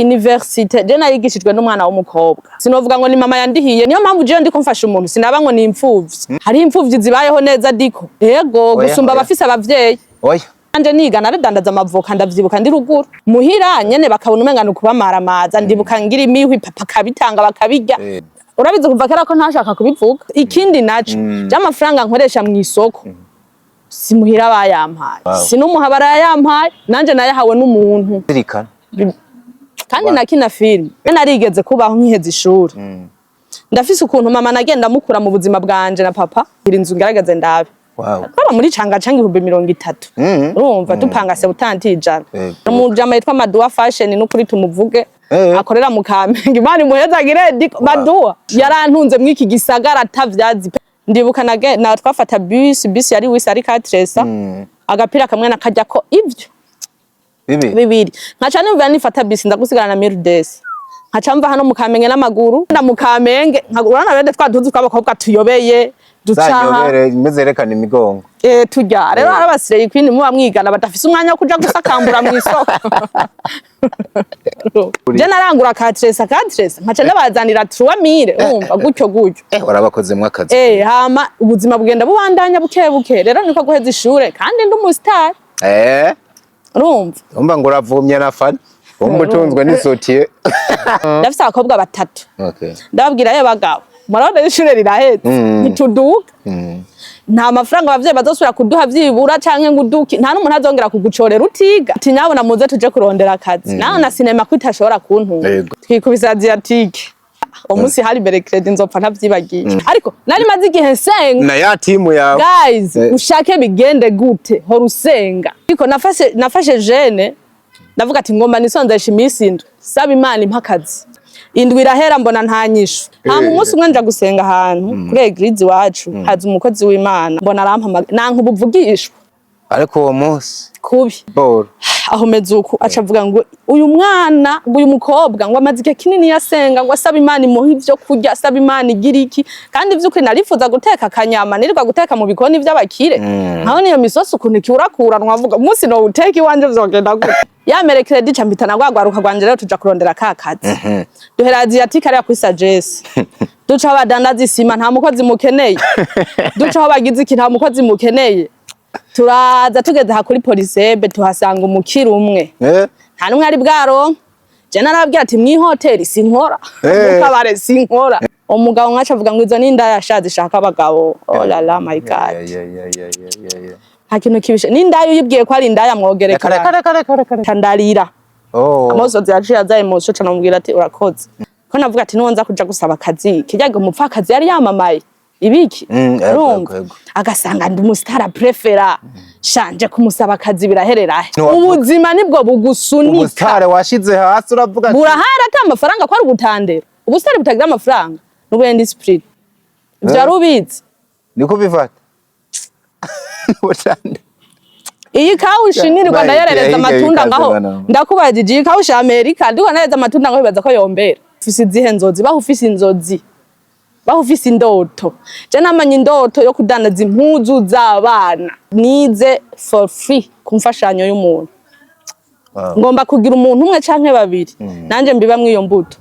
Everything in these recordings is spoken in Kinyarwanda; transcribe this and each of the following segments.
universite je nayigishijwe n'umwana w'umukobwa sinovuga ngo ni mama yandihiye niyo mpamvu je ndiko mfasha umuntu sinaba ngo ni imfuvyi hari imfuvyi zibayeho neza diko yego gusumba abafise abavyeyi oya anje niga naradandaza amavoka ndavyibuka ndi ruguru muhira nyene bakabona umengano kubamaramaza ndibuka ngira imihwi papa kabitanga bakabirya urabize kuva kera ko ntashaka kubivuga ikindi naco j'amafaranga nkoresha mu isoko simuhira bayampaye sinumuhabara yampaye nanje nayahawe n'umuntu zirikana kandi nakina film narigeze kubaho nkiheza ishuri ndafise ukuntu mama nagenda mukura mu buzima bwanje na papa inzu ngerageze ndabe baba muri canga 30 urumva dupanga se utantijana umujama yitwa Maduwa Fashion no kuri tumuvuge akorera mu Kamenge imana muhezagire Maduwa yarantunze mwiki gisagara atavyazi ndibuka na twafata bus yari wisi ari 4 agapira kamwe nakajya ko ivyo bibiri nkaca nimva nifata bus ndagusigana na Mirdes nkaca mva hano mu Kamenge n'amaguru nda mu Kamenge urana bende twaduze twabakobwa tuyobeye ducaha imezerekana imigongo tujya rero arabasire ikwini muba mwigana badafise umwanya wo kuja gusakambura mu isoko je narangura ka tresa nkaca ndabazanira 3000 umva gutyo warabakoze mu akazi hama ubuzima bugenda bubandanya buke rero niko guheza ishure kandi ndi umustar urumva ngo uravumye na fana umutunzwe n'isotiye ndafise abakobwa batatu ndababwira ye bagabo marone ishure rirahetse ntituduka nta mafaranga abavyeyi bazosubira kuduha vyibura canke nguduki nta n'umuntu azongera kugucorera utiga ati nyabona muze tuje kurondera akazi naho na sinema kwitashobora kuntunga twikubisa Asiatique umunsi hari bere credit nzopfa ntavyibagiye ariko nari maze igihe nsenga na ya timu yawe guys ushake bigende gute hora usenga ariko nafashe jeune ndavuga ati ngomba nisonzesha iminsi indwi saba imana impakazi indwi irahera mbona ntanyisho nta umunsi umwe nja gusenga ahantu kuri eglise wacu haza umukozi w'Imana mbona arampama nanka ubuvugishwa ariko uwo munsi kubi aho mezuku acavuga ngo uyu mwana uyu mukobwa ngo amaze igihe kinini yasenga ngo asaba Imana imuha ivyo kurya asaba Imana igira iki kandi vy'ukuri narifuza guteka akanyama nirirwa guteka mu bikoni vy'abakire nkaho niyo misosi ukuntu kiurakura nwavuga umunsi no uteka iwanje vyogenda gute yamere credit campitana gwagaruka gwanje rero tuja kurondera kakazi duhera Asiatique ari kuri sagesse duca abadandaza isima nta mukozi mukeneye duca aho bagize iki nta mukozi mukeneye turaza tugeze ha kuri polisebe tuhasanga umukiri umwe nta numwe ari bwaro je narababwira ati mwi hotel sinkora mukabare sinkora umugabo nkaca avuga ngo izo ninda yashaje shaka abagabo oh la la my god hakintu kibishe nindayo yibwiye ko ari indaya mwogerekana kandarira amosozi yaciye azaye mu cyo namubwira ati urakoze ko navuga ati nonza kuja gusaba akazi kijyaga umupfakazi yari yamamaye ibiki agasanga ndi umustar prefera shanje kumusaba akazi biraherera ubuzima nibwo bugusunika umustar washize hasi uravuga ati burahara ata amafaranga ko ari gutandera ubustar butagira amafaranga n'ubende spirit vyarubizi niko bivata iyi kawushi nirirwa ndayarereza amatunda ngaho ndakubajije iyi kawushi Amerika ndiko nareza amatunda ngaho bibaza ko yombera ufise izihe nzozi baho ufise inzozi baho ufise indoto je namanye indoto yo kudandaza impuzu z'abana nize for free kumfashanyo y'umuntu ngomba kugira umuntu umwe canke babiri nanje mbiba mwiyo mbuto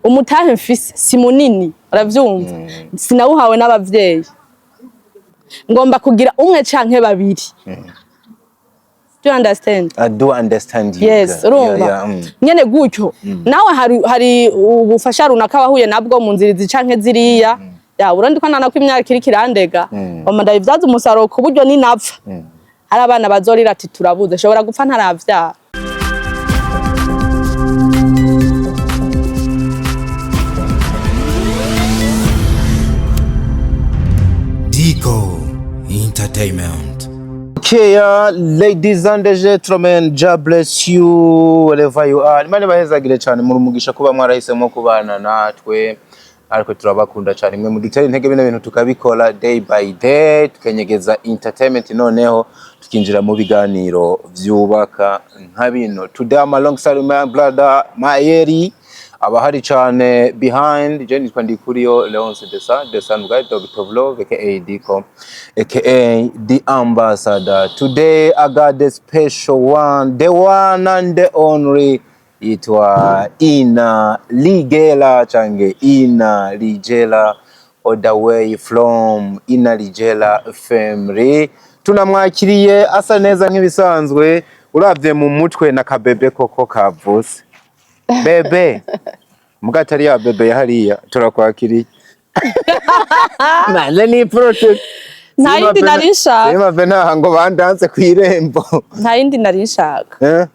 umutahe mfise si munini uravyumva sinawuhawe n'abavyeyi ngomba kugira umwe canke babiri do you understand? I do understand you. Yes, urumva nyene gutyo nawe hari ubufasha runaka wahuye nabwo mu nzirizi canke ziriya ya urundi ko nana ko imyaka kiri kirandega bamadaye ivyaza umusaruro ku buryo ni napfa hari abana bazorira ati turabuze shobora gupfa ntaravyara Diko Entertainment. Okay, ladies and gentlemen, God bless you wherever you are. Imana bahezagire cyane muri umugisha kuba mwarahisemo kubana natwe. Ariko turabakunda cyane mwe mudutera intege bino bintu tukabikora day by day tukenyegeza entertainment noneho tukinjira mu biganiro vyubaka nka bino. Today I'm alongside my brother Maeri abahari cyane behind Jenny Twandikuriyo Leonce the son guy Dr. Vlog aka Diko aka the ambassador. Today I got the special one, the one and the only yitwa Ina Ligera canke Ina Ligera all the way from Ina Ligera family. Tunamwakiriye asa neza nk'ibisanzwe, uravye mu mutwe na kabebe koko kavuse. Bebe mugatari ya bebe hariya turakwakiriye. Mane ni protect. Nta yindi nari nshaka. Sema bena ngo bandanze kwirembo. Nta yindi nari nshaka.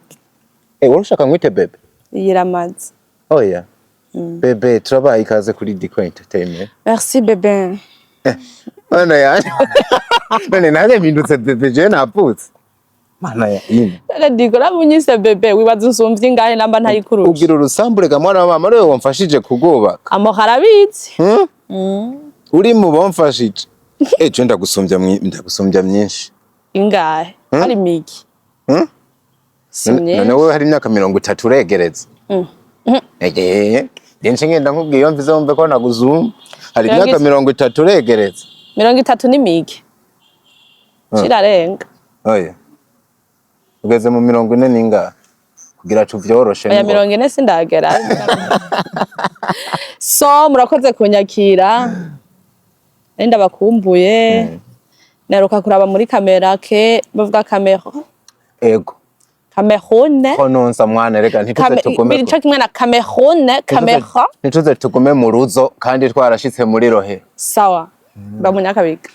Urushaka ngwite bebe? Yiramaze. Oya. Bebe turabaye ikaze kuri Diko Entertainment. Merci bebe. Mana ya. None nane bindutse bebe je naputse. Mana ya ine. Diko rabunyise bebe wibaza usumvye ingahe namba ntayikurusha. Ugira urusambure ga mwana wa mama rero wamfashije kugubaka. Amo harabizi. Uri mu bamfashije. Ejo ndagusumbya myinshi. Ingahe? Ari miki. None wowe hari imyaka 30 uregereza. Dense ngenda nkubwiye iyo mvize wumve ko naguzuma. Hari imyaka 30 uregereza. 30 ni miki. Kirarenga. Oya. Ugeze mu 40 ninga kugira tuvyoroshe. Oya 40 sindagera. So murakoze kunyakira. Enda bakumbuye. Naruka kuraba muri kamera ke bavuga kamera. Ego. Kamerone. Kononsa mwana rega ntituze tugume. Biri cyo kimwe na Kamerone, kamera. Ntituze tugume mu ruzo kandi twarashitse muri rohe. Sawa. Bamunyakabiga.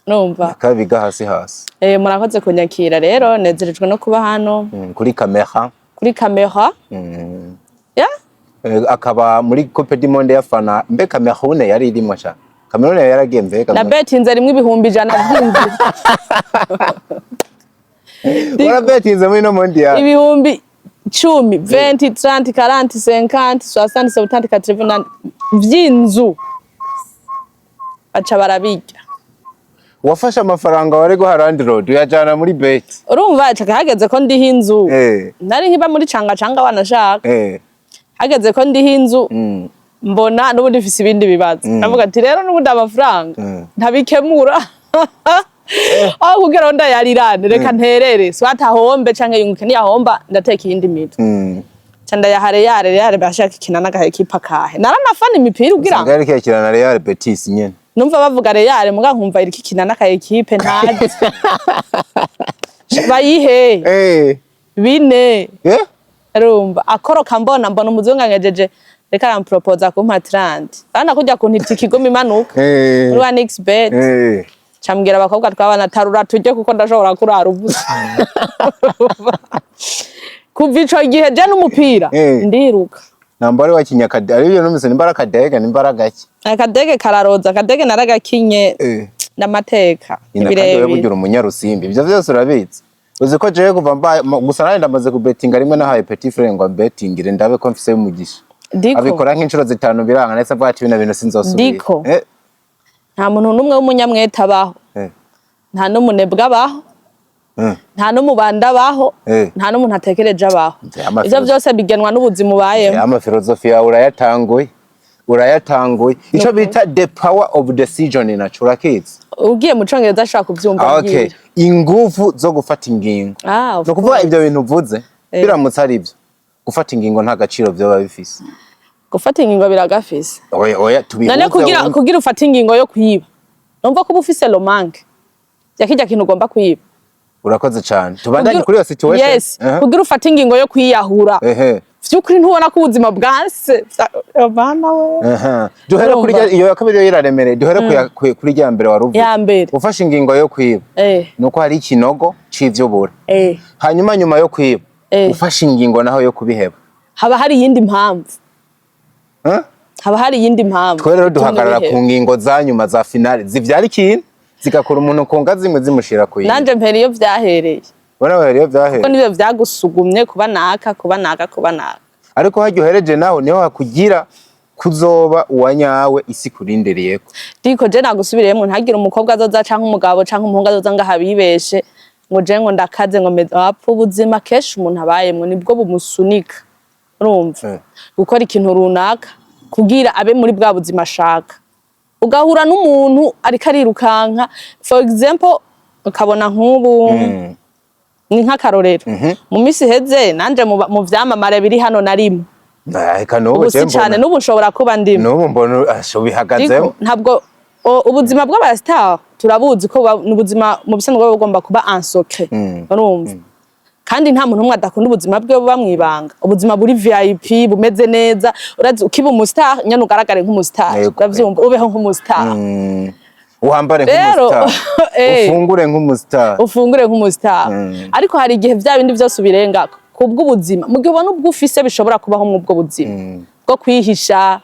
Numva. Kabiga hasi hasi. Murakoze kunyakira rero nezerejwe no kuba hano. Kuri kamera. Kuri kamera. Ya? Akaba muri Coupe du Monde yafana mbe Kamerone yari irimo cha. Kamerone yaragiye mbega. Na betinze rimwe ibihumbi 100 byinzi. Wala betinze muri no mondial. Ibihumbi 10, 20, 30, 40, 50, 60, 70, 80 byinzu. Aca barabijya. Wafashe amafaranga warego harandi road uyajana muri bet. Urumva aca hageze ko ndiho inzu. Nari nkiba muri canga wanashaka. Hageze ko ndiho inzu. Mbona n'ubundi mfise ibindi bibazo. Ndavuga ati rero n'ubundi amafaranga ntabikemura. Aho kugira onda yarirane reka nterere swata hombe canke yunguke ni yahomba ndateka iyindi mito. Canda ya Real bashaka ikinana gahe kipa kahe. Naranafana imipira ugira. Ngari kiyakirana Real Betis nyene. Numva bavuga Real muga nkumva iri kikinana ka equipe ntazi. Bayihe. Bine. Rumba akoroka mbona umuzungu ngejeje reka arampropoza kumpa 30. Bana kujya kuntiti kigoma imanuka. Muri 1xbet. Chambwira abakobwa twabana tarura tujye kuko ndashobora kurara ubusa. Kuva ico gihe je n'umupira ndiruka. Nambare wa kinyakade ari byo numise nimbara dege nimbara gake. Akadege kararoza akadege naragakinye n'amateka ibirebire. Ine bugira umunyarusimbi. Ibyo byose urabizi. Uzi ko je kuva gusa nari ndamaze kubetinga rimwe na haye petit frère ngo betingire ndabe ko mfise umugisha. Abikora nk'inshuro zitanu biranga nese avuga ati bino bintu sinzosubira. Diko. Nta muntu numwe w'umunyamweta baho. Nta n'umunebwa baho. Nta n'umubanda baho. Nta n'umuntu atekereje abaho. Ivyo byose bigenwa n'ubuzima ubayemo. Ama filosofia urayatanguye. Ico bita the power of decision in natural kids. Ugiye mu Congereza ashaka kuvyumva ngira. Okay. Ingufu zo gufata ingingo. No kuvuga ivyo bintu uvuze biramutse ari byo. Gufata ingingo nta gaciro byo bifise. Gufata ingingo biragafise. Oya tubihuze. None kugira ufata ingingo yo kwiba. Numva ko ufise lomanke. Yakijya kintu ugomba kwiba. Urakoze cyane. Tubandanye kuri iyo situation. Yes. Kugira ufata ingingo yo kwiyahura. Vyukuri ntubona ko ubuzima bwanse. Bana we. Duhere kuri iyo yakabiri yiraremereye. Duhere kuri rya mbere waruvuze. Ya mbere. Ufashe ingingo yo kwiba. Nuko hari ikinogo c'ivyobura. Hanyuma nyuma yo kwiba. Ufashe ingingo naho yo kubiheba. Haba hari yindi mpamvu. Haba hari yindi mpamvu. Twe rero duhagarara ku ngingo za nyuma za finale zivyara ikintu zigakora umuntu ku ngazi zimwe zimushira ku yindi. Nanje mperi iyo vyahereye. Bona bariyo vyahereye. Kuko nivyo vyagusugumye kuba naka. Ariko hajyo hereje naho niho hakugira kuzoba uwanyawe isi kurinderiyeko. Diko je nagusubiriyemo ntagira umukobwa azoza canke umugabo canke umuhungu azoza ngahabibeshe ngo je ngo ndakaze ngo meze apfa ubuzima keshi umuntu abayemwe nibwo bumusunika. Urumva gukora ikintu runaka kugira abe muri bwa buzima ashaka. Ugahura n'umuntu ariko arirukanka for example ukabona nk'ubu ni nk'akarorero mu misi heze nanje mu vyamamare biri hano narimo eka nubu cyane nubu nshobora kuba ndimo nubu mbona ashobihagazemo ntabwo ubuzima bw'abastar turabuzi ko n'ubuzima mu bisanzwe bugomba kuba en secret urumva kandi nta muntu umwe adakunda ubuzima bwe buba mwibanga ubuzima buri VIP bumeze neza urazi ukiba umustar nyene ugaragare nk'umustar uravyumva ubeho nk'umustar uhambare nk'umustar ufungure nk'umustar ariko hari igihe vya bindi vyose ubirengako kubw'ubuzima mu gihe ubona ubwo ufise bishobora kubaho mu bwo buzima bwo kwihisha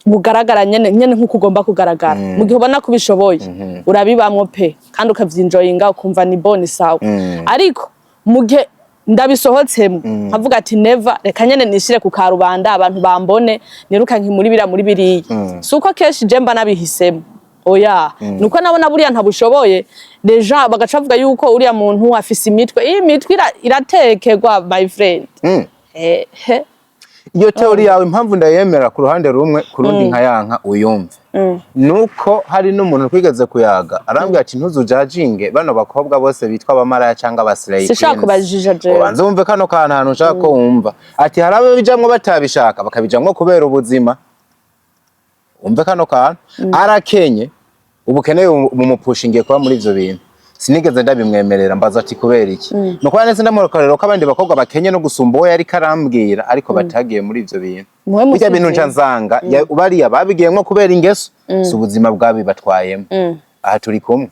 bugaragara nyene nk'uko ugomba kugaragara mu gihe ubona ko bishoboye urabibamwo pe kandi ukavyinjoyinga ukumva ni boni sawa ariko mu gihe ndabisohotsemo nkavuga ati never reka nyene nishire ku karubanda abantu bambone nirukanke muri biriya suko kenshi je mba nabihisemo oya nuko nabona buriya ntabushoboye deja bagaca bavuga yuko uriya muntu afise imitwe iyi mitwe iratekerwa my friend iyo teori yawe impamvu ndayemera ku ruhande rumwe ku rundi nkayanka uyumve nuko hari n'umuntu twigeze kuyaga arambwira ati ntuzujajinge bano bakobwa bose bitwa abamaraya cyangwa abasirayi sishaka kubajija je ubanze wumve kano kana hantu ushaka ko wumva ati hari abo bijamwe batabishaka bakabijamwe kubera ubuzima umve kano kana arakenye ubukene bumupushingiye kuba muri ivyo bintu sinigeze ndabimwemerera mbaza ati kubera iki nuko nese ndamukorero ko abandi bakobwa bakenye no gusumba uwo yari karambwira ariko batagiye muri ivyo bintu bijya bintu ncanzanga bariya babigiye nko kubera ingeso si ubuzima bwabi batwayemo aha turi kumwe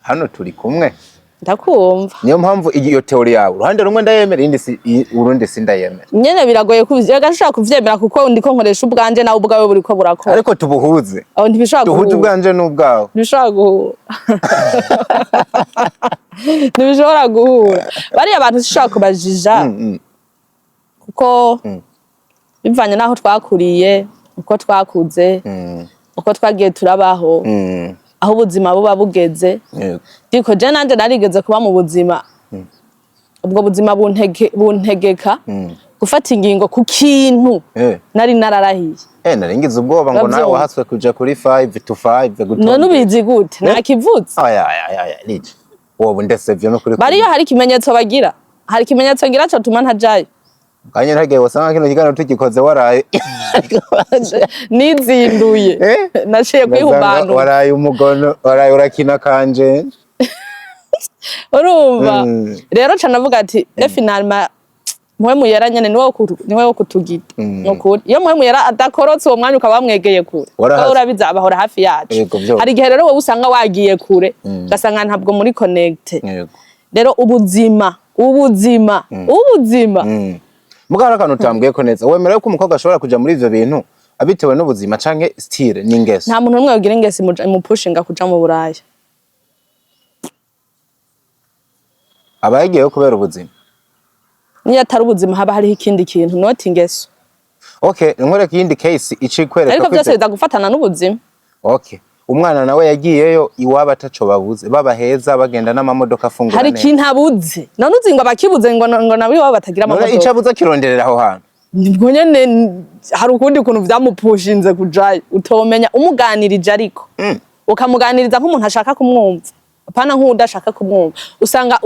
hano turi kumwe ndakumva niyo mpamvu iyo teori yawe uruhande rumwe ndayemera urundi sindayemera nyene biragoye gashaka kuvyemera kuko ndiko nkoresha ubwanje nawe ubwawe buriko burakora ariko tubuhuze aho ntibishaka duhuze ubwanje n'ubwawe ntibishaka guhura ntibishobora guhura bariya abantu sishaka kubajija kuko bivanye naho twakuriye uko twakuze uko twagiye turabaho aho ubuzima buba bugeze diko je nanje narigeze kuba mu buzima ubwo buzima buntegeka gufata ingingo ku kintu nari nararahiye naringize ubwoba ngo nawe wahaswe kuja kuri 5 to 5 gutonda none ubizi gute nakivutse aya nije wowe ndese vyo no kuri bariyo hari ikimenyetso bagira hari ikimenyetso ngira cyo tuma ntajaye kanye ntagiye wasanga kino kigano tukikoze waraye nizinduye naciye kwihubana waraye umugono waraye urakina kanje urumva rero canavuga ati finalement mwe muyera nyene niwe wo kutugita nokuri iyo mwe muyera adakorotse uwo mwanya ukaba mwegeye kure urabiza abahora hafi yacu hari gihe rero wowe usanga wagiye kure gasanga ntabwo muri connect rero ubuzima mugara kantu utambwiye ko neza wemera yuko umukobwa ashobora kuja muri ivyo bintu abitewe n'ubuzima canke style n'ingeso nta muntu umwe yogira ingesi mu pushinga kuja mu buraya abagiyeyo kubera ubuzima niyo atari ubuzima haba hariho ikindi kintu not ingeso okay nkwereka iyindi case icikwereka ariko byose biza gufatana n'ubuzima okay umwana nawe yagiyeyo iwaba ataco babuze baba heza bagenda n'amamodoka afungura hari kintu abuze none uzi ngo abakibuze ngo nawe iwaba batagira amamodoka ico abuze kironderera aho hantu nibwo nyene hari ukundi kuntu vyamupushinze kujayo utomenya umuganirije ariko ukamuganiriza nk'umuntu ashaka kumwumva apana nk'udashaka kumwumva usanga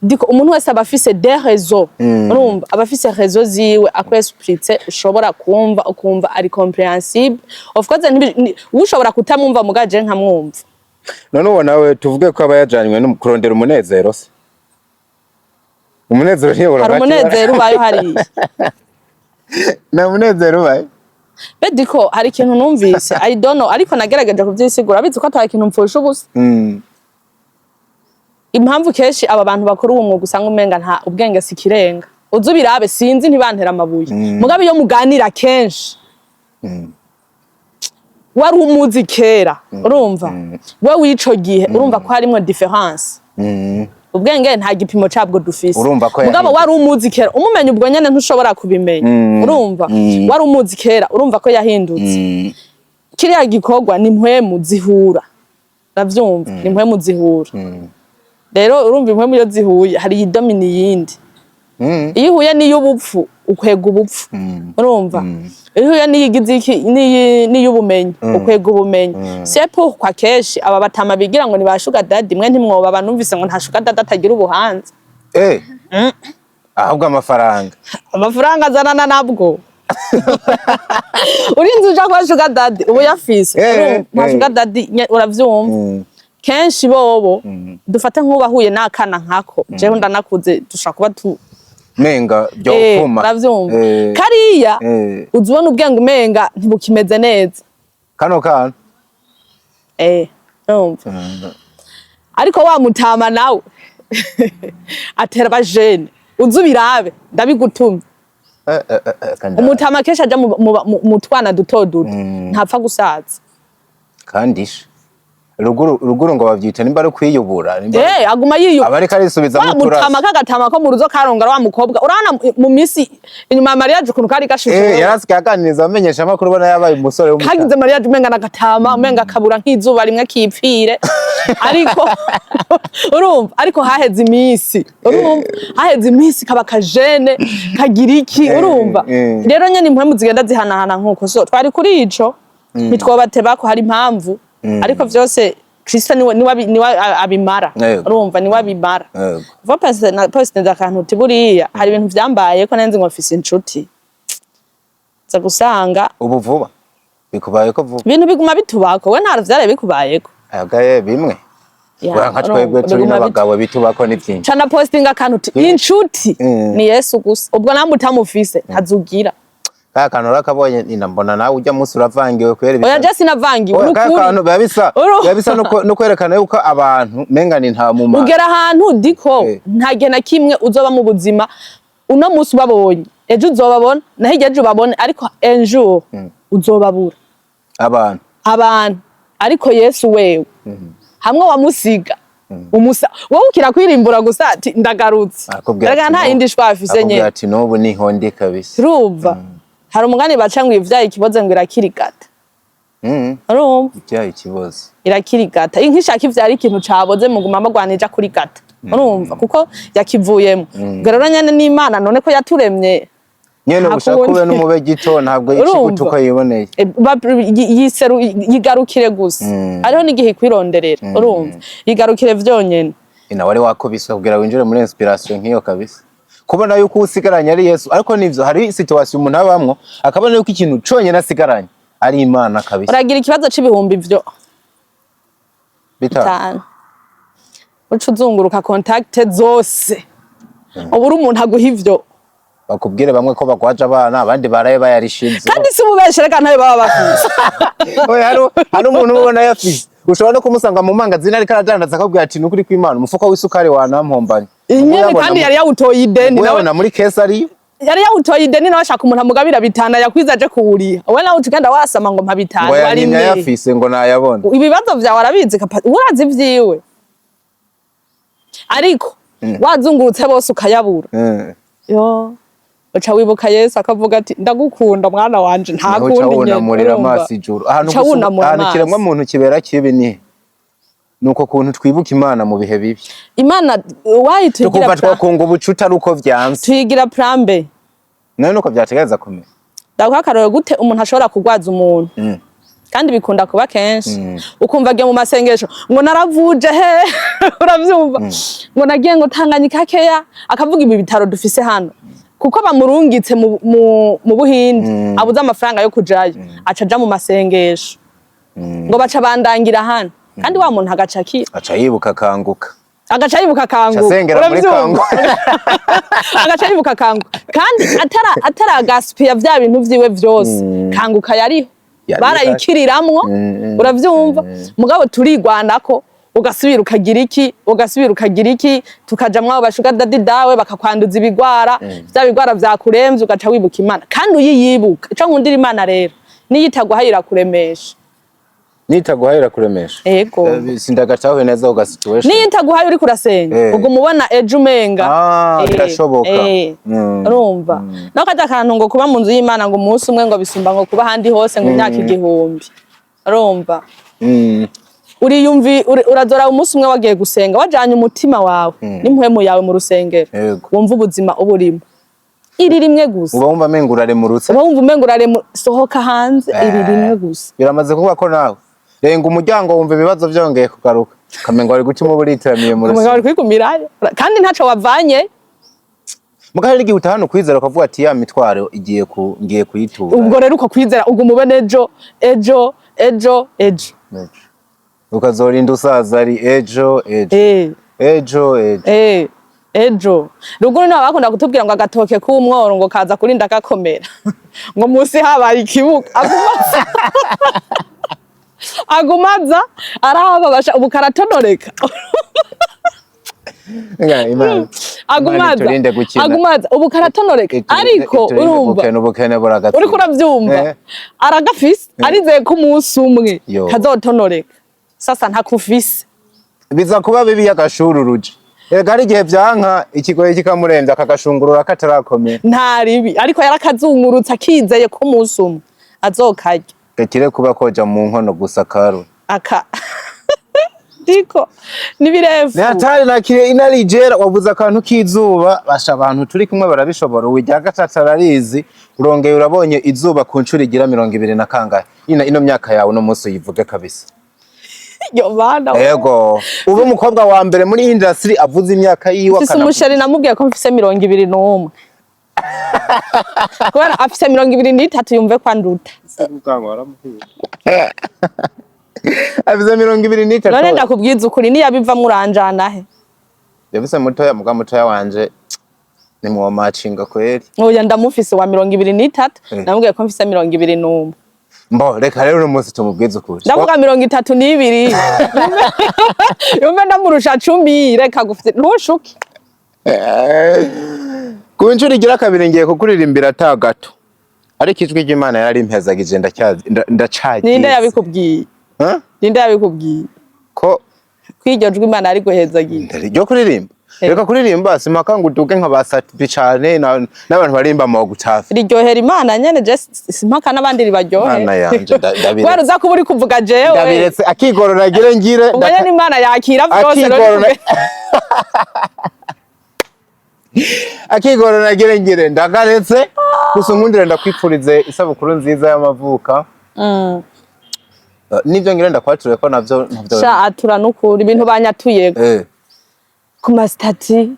diko umuntu wese abafise des raisons urumva abafise raisons ziwe akwespritse ushobora kumva ukumva ari comprehensible of course ushobora kutamwumva mugaje nkamwumva none uwo nawe tuvuge ko abayajanywe no kurondera umunezero se umunezero niyo hari umunezero ubayo hari na umunezero ubaye bediko hari ikintu numvise I don't know ariko nagerageje kuvyisigura bizi ko atari ikintu mpfusha ubusa impamvu keshi aba bantu bakora uwo mwuga usanga umenga nta ubwenge sikirenga uzubirabe sinzi ntibantera amabuye mugabe iyo muganira kenshi wari umuzi kera urumva we wico gihe urumva ko harimo difference ubwenge nta gipimo cabwo dufise mugabo wari umuzi kera umumenya ubwo nyene ntushobora kubimenya urumva wari umuzi kera urumva ko yahindutse kiriya gikorwa ni mpwemu zihura ravyumva ni mpwemu zihura rero urumva impwemu iyo zihuye hari idomini yindi iyo uhuye n'iy'ubupfu ukwega ubupfu urumva iyo uhuye n'iyigize iki n'iy'ubumenyi ukwega ubumenyi c'est pourquoi keshi aba batama bigira ngo nibashuga dadi mwe ntimwoba banumvise ngo ntashuga dadi atagira ubuhanza ahubwo amafaranga azanana nabwo urinze uja kwa shuga dadi ubu yafise urumva shuga dadi uravyumva kenshi bobo dufate nk'ubahuye n'akana nkako jewe ndanakuze dushaka kuba menga byo kuma uravyumva kariya uzubona ubwenge umenga ntibukimeze neza kano kana urumva ariko wa mutama nawe atera bajene uzubirabe ndabigutumye umutama kesha aja mu twana duto duto ntapfa gusaza kandisha ruguru ngo bavyita nimba ari kwiyubura aguma yiyubura abari karisubiza mu turasi mutama kagatama ko mu ruzo karongara wa mukobwa urana mu misi inyuma ya mariage ukuntu kari gashushe yarasike aganiriza amenyesha amakuru ubona yabaye umusore w'umutama kagize mariage umenga nagatama umenga kabura nk'izuba rimwe kipfire ariko urumva ariko haheze imisi urumva haheze imisi kaba kajene kagira iki urumva rero nyene impwemu zigenda zihanahana nkuko so twari kuri ico nitwobateba ko hari impamvu ariko vyose Kristo niwe abimara urumva niwe abimara vuba poste ndakantu tiburiya hari ibintu vyambaye ko nenze ngo mfise inshuti za gusanga ubu vuba bikubaye ko vuba ibintu biguma bitubako we nta vyare bikubayeko agaye bimwe nka twebwe turi n'abagabo bitubako ni byinshi cana postinga akantu inshuti ni Yesu gusa ubwo namwe utamufise ntazugira kantu rakabonye inambona nawe ujya munsi uravangiwe kwera oya je sinavangiwe n'ukuri kantu babisa no kwerekana yuko abantu menga ni nta mumaro ugera ahantu diko ntage na kimwe uzoba mu buzima uno munsi ubabonye ejo uzobabona nahige ejo babone ariko enjo uzobabura abantu ariko Yesu wewe hamwe wamusiga umusa wowe ukira kwirimbura gusa ati ndagarutse rega nta yindi shwa afise nye ati n'ubu niho ndi kabisa ruva hari umugani baca ngo ivyaye ikiboze ngo irakirigata urumva ivyaye ikiboze irakirigata inkishaka ivyari ikintu caboze mu guma bagwanija kuri gata urumva kuko yakivuyemo rero nyene n'Imana none ko yaturemye nyene ushaka kube n'umube gito ntabwo ikigutuka yiboneye yiseru yigarukire gusa ariho n'igihe kwironderera urumva yigarukire vyonyene ina wari wakubiswa kugira winjire muri inspiration nk'iyo kabisa kubona yuko usigaranye ari Yesu ariko nivyo hari situation umuntu abamwo akabona yuko ikintu conyene asigaranye ari Imana kabisa uragira ikibazo c'ibihumbi vyo bitanu ucuzunguruka contact zose uburi umuntu aguha ivyo bakubwire bamwe ko bagwaje abana abandi baraye bayarishinze kandi si ububeshe reka ntayo baba bafise oya hano umuntu ubona yafise ushobora no kumusanga mu mangazini ariko aradandaza akabwira ati nukuri kw'Imana umufuko w'isukari wanampombanye nyene kandi yari yawutoye ideni nawe na muri kesa ari yari yawutoye ideni nawe ashaka umuntu amugabira bitana yakwizaje kuwuriha wowe nawe utugenda wasama ngo mpa bitanu wari mwe yafise ngo nayabona ibibazo vyawe arabizi urazi vyiwe ariko wazungurutse bose ukayabura yo uca wibuka Yesu akavuga ati ndagukunda mwana wanje nta kundi nyene unamurira amaso ijuru ahantu kiremwa muntu kibera kibi ni nuko kuntu twibuka Imana mu bihe bibi Imana wayitugira tukuva twakunga ubucuta ari uko vyanze tuyigira plan B none nuko vyategereza kumera ndakwa karoro gute umuntu ashobora kugwaza umuntu kandi bikunda kuba kenshi ukumva agiye mu masengesho ngo naravuje he uravyumva ngo nagiye ngo Tanganyika keya akavuga ibi bitaro dufise hano kuko bamurungitse mu Buhindi abuza amafaranga yo kujayo acaja mu masengesho ngo baca bandangira hano kandi wa muntu agacakira aca yibuka kanguka agaca yibuka kanguka agaca yibuka kanguka kandi atara gaspia vya bintu vyiwe vyose kanguka yariho barayikiriramwo uravyumva mugabo turigwanako ugasubira ukagira iki tukajamwa abo bashuga dadi dawe bakakwanduza ibigwara vya bigwara vyakuremvye ugaca wibuka Imana kandi uyiyibuka ico nkundira Imana rero niyitagwahira kuremesha nitaguhayira kuremesha ego sindagatawe neza uga situation niyitaguhaye uri kurasenga ubwo mubona ejo umenga birashoboka urumva no kaja kantu ngo kuba mu nzu y'Imana ngo umunsi umwe ngo bisumba ngo kuba handi hose ngo imyaka igihumbi urumva uriyumvi urazora umunsi umwe wagiye gusenga wajanye umutima wawe n'impwemu yawe mu rusengero wumva ubuzima uburimo iri rimwe gusa uba wumva mengo uraremurutse uba wumva umengo sohoka hanze iri rimwe gusa biramaze kuba ko nawe renga umuryango wumva ibibazo byongeye kugaruka kamengo ari gucuma uburitiramiye mu rusengero ari kwikumirayo kandi ntaco wavanye mugahera igihe utahano kwizera ukavuga ati ya mitwaro ngiye kuyitura ubwo rero uko kwizera ubwo mubene ejo ukazorinda usaza ari ejo ruguru niho bakunda kutubwira ngo agatoke k'umworo ngo kaza kurinda gakomera ngo musi habaye ikibuga agumaza arababasha ubu karatonoreka agumaza ubu karatonoreka ariko urumva uriko uravyumva aragafise arizeye ko umunsi umwe kazotonoreka sasa ntakufise biza kuba bibi y'agashururuje ega ari igihe vyanka ikigoye kikamuremvya akagashungurura katarakomera nta ribi ariko yarakazungurutse akizeye ko umunsi umwe azokarya gakire kuba koja mu nkono gusa karo Diko nibirefu. Natari nakire ina ligera wavuza akantu kizuba basha abantu turi kumwe barabishobora uwijya gatatu ararizi urongeye urabonye izuba ku ncuri igira 20 na kangahe ino myaka yawe no munsi yivuge kabisa. Yo bana. Yego ubu umukobwa wa mbere muri industry avuza imyaka yiwe akana. Umushari namubwiye ko mfise 21. Kubera afise 23 yumve kwa nduta. Afise 23. None ndakubwiza ukuri ni yabiva muranjana he. Yabise mutoya muga mutoya wanje ni mu matchinga kweli. Oya ndamufise wa 23 namubwiye ko mfise 21. Mbo reka rero no munsi tumubwiza ukuri. Ndavuga 32. Yumve ndamurusha 10 reka gufite ntushuke. Kunjuri gira kabiri ngiye kukuririmbira ta gato. Ariko ijwi ry'Imana yari impezagije ndacagiye. Ninde yabikubwiye? Ninde yabikubwiye? Ko kwiryo jwi Imana ari guhezagiye. Ryo kuririmba. Reka kuririmba simaka ngo uduke nk'abasati cyane n'abantu barimba mu gutafa. Riryohera Imana nyene je simpaka n'abandi ribaryohe. Imana yanje ndabire. Kwari uza kuba uri kuvuga jewe. Ndabiretse akigorora gire ngire. Ubwo ni Imana yakira byose rero. Akigorora gire ngire ndagaretse gusa nkundire ndakwipfurize isabukuru nziza y'amavuka. Nivyo ngira ndakwaturiye ko navyo sha atura nukuri ibintu banyatuyego. Kuma stati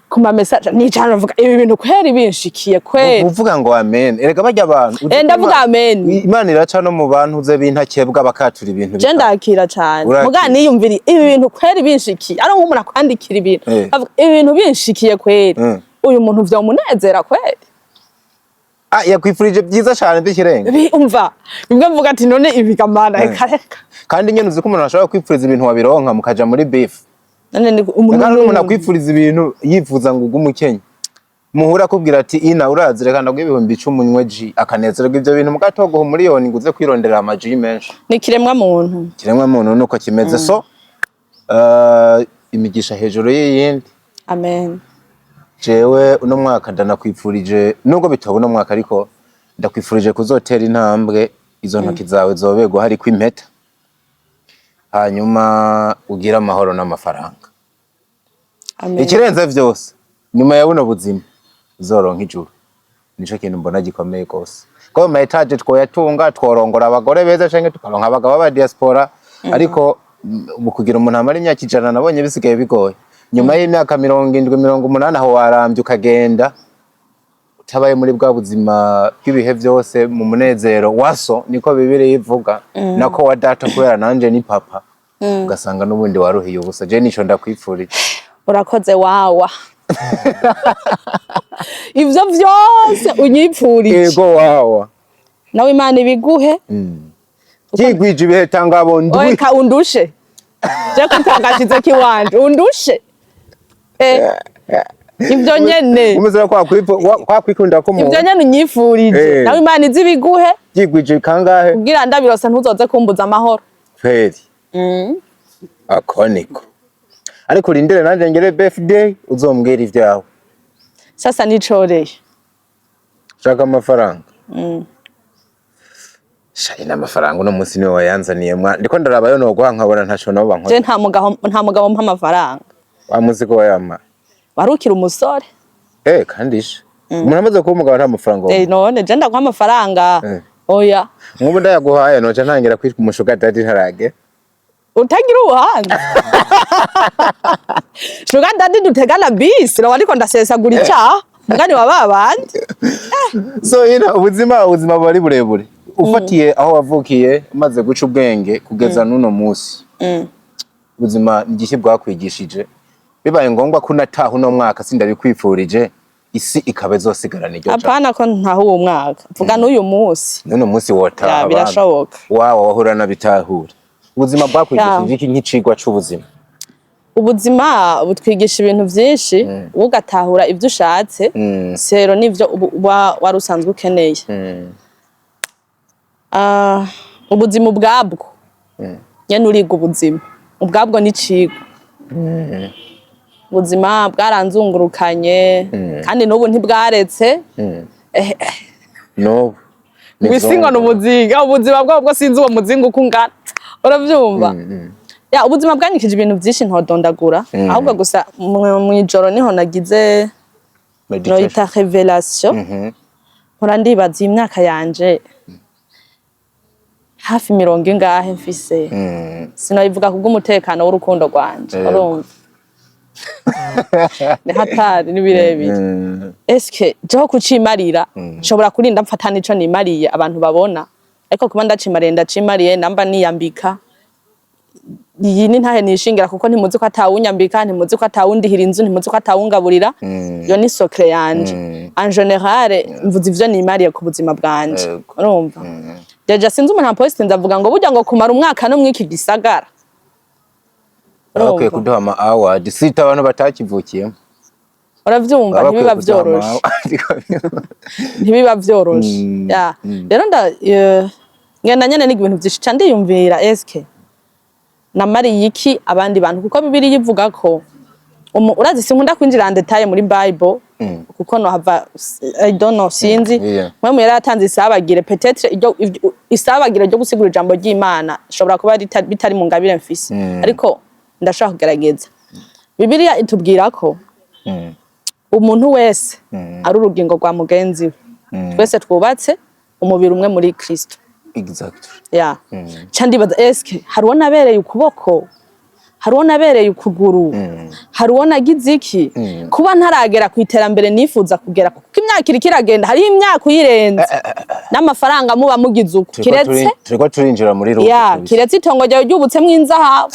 kuma message ni cyane uvuga ibi bintu kweri binshikiye kweri uvuga ngo amen erega bajya abantu ndavuga amen Imana iraca no mu bantu ze bintakebwa bakatura ibintu je ndakira cyane muga niyumviri ibi bintu kweri binshikiye ari nk'umuntu akwandikira ibintu avuga ibi bintu binshikiye kweri uyu muntu vyo munezera kweri yakwifurije byiza cyane bikirenga umva bimwe mvuga ati none ibigamana reka kandi nyene uzi ko umuntu ashobora kwifuriza ibintu wabironka mukaja muri beef umuntu akwifuriza ibintu yifuza ngo ugumukenye muhura kubwira ati ina urazi reka ndagwibihumbi 10 munywe G akanezerwa ivyo bintu mugatogo miliyoni nguze kwirondera amaji menshi ni kiremwa muntu nuko kimeze so imigisha hejuru y'iyindi amen jewe uno mwaka ndanakwifurije nubwo bitabona mwaka ariko ndakwifurije kuzotera intambwe izo ntoki zawe zobego hari kwimpeta hanyuma ugira amahoro n'amafaranga. Amen. Ikirenze vyose nyuma ya buno buzima zoronka ijuru. Nico kintu mbona gikomeye kose. Ko ma etage twoyatunga tworongora abagore beza canke tukaronka abagabo ba diaspora ariko mu kugira umuntu amara imyaka 100 nabonye bisigaye bigoye. Nyuma y'imyaka 70 80 aho warambye ukagenda utabaye muri bwa buzima bw'ibihe byose mu munezero waso niko bibiri ivuga nako wa data kubera nanje ni papa ugasanga nubundi waruhiye ubusa je nico ndakwifurije urakoze wawa ivyo vyose unyipfurije yego wawa nawe Imana ibiguhe kigwije ibihe tangabo ndwi oeka undushe je kutangashize kiwanje undushe ivyo nyene umuzira kwa kwikunda ko mu ivyo nyene unyifurije nawe Imana izibiguhe kigwije kangahe kugira ndabirose ntuzoze kumbuza amahoro kweli akoniko ariko urindire nanje ngere birthday uzombwira ivyawe sasa nicoreye shaka amafaranga shayi n'amafaranga uno munsi niwe wayanzaniye mwa ndiko ndarabayo no guha nkabona ntaco nabo bankora je nta mugabo mpa amafaranga wamuzi ko wayama warukira umusore kandi isha umuntu amaze kuba umugabo nta mafaranga none je ndaguha amafaranga oya nk'ubu ndayaguhaye noca ntangira kwitwa umushuga dadi ntarage utagira ubuhanga shuga dadi dutegana bisi no ariko ndasesagura icyaha mugani wa babandi so ina ubuzima bari burebure ufatiye aho wavukiye umaze guca ubwenge kugeza n'uno munsi ubuzima n'igiki bwakwigishije bibaye ngombwa ko unataha uno mwaka sindabikwifurije isi ikaba izosigarana iryo apana ko ntaho uwo mwaka vuga n'uyu munsi n'uno munsi wotaha birashoboka wahura na bitahura ubuzima bwakwigishije iki nk'icigwa c'ubuzima ubuzima butwigisha ibintu byinshi ugatahura ibyo ushatse sero nivyo wari usanzwe ukeneye ubuzima ubwabwo nyene uriga ubuzima ubwabwo n'icigwa ubuzima bwaranzungurukanye kandi n'ubu ntibwaretse n'ubu wisingo n'umuzinga ubuzima bwabwo sinzi uwo muzinga uko ungana uravyumva ya ubuzima bwanyikije ibintu byinshi ntodondagura ahubwo gusa mu ijoro niho nagize noita revelation mpora ndibaza imyaka yanje hafi 40 ingahe mfise sinayivuga kubw'umutekano w'urukundo rwanje urumva ni hatari nibirebire eske jeho kucimarira nshobora kurinda mfata nico nimariye abantu babona ariko kuba ndacimariye namba niyambika iyi ni ntahe nishingira kuko ntimuzi ko atawunyambika ntimuzi ko atawundihira inzu ntimuzi ko atawungaburira yo ni secret yanje en général mvuze ivyo nimariye ku buzima bwanje urumva deja sinzi umuntu post ndavuga ngo burya ngo kumara umwaka no mwiki gisagara okay kuduha ama award sita abantu batakivukiyemo uravyumva ntibiba vyoroshe ya rero ngenda nyene n'ibintu byinshi cyane ndiyumvira eske namariye iki abandi bantu kuko bibiri yivuga ko urazi sinkunda kwinjira en detail muri Bible kuko no hava I don't know sinzi mwe yaratanze isabagire peut-être isabagire ryo gusigura ijambo ry'Imana shobora kuba bitari mu ngabire mfise ariko ndashaka kugerageza Bibiliya itubwira ko umuntu wese ari urugingo rwa mugenzi we twese twubatse umubiri umwe muri Kristo exactly ya candibaza eske hariwo nabereye ukuboko hariwo nabereye ukuguru hariwo nagize iki kuba ntaragera ku iterambere nifuza kugera kuko imyaka iri kiragenda hari imyaka uyirenze n'amafaranga muba mugize uko kiretse turiko turinjira muri rugo ya kiretse itongo ryawe ryubutsemo inzahabu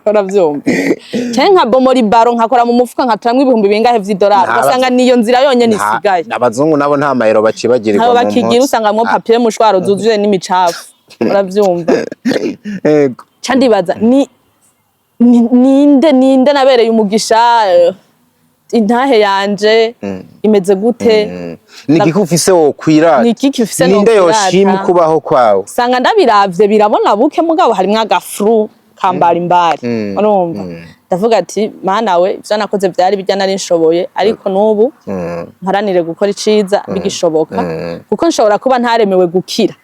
uravyumva nka bomori baro nkakora mu mufuka nkaturamwe ibihumbi bingahe vy'idolari ugasanga niyo nzira yonyene isigaye abazungu nabo nta mayero bacibagirirwa mu mpunzi bakigira usangamo papier mushwaro zuzuye n'imicafu uravyumva yego candibaza ninde nabereye umugisha intahe yanje imeze gute nigiki ufise wo kwira ninde yoshima kubaho kwawe sanga ndabiravye birabona buke mugabo harimwe agafru kambara imbari urumva ndavuga ati mana we ivyo nakoze byari bijya nari nshoboye ariko nubu mparanire gukora iciza bigishoboka kuko nshobora kuba ntaremewe gukira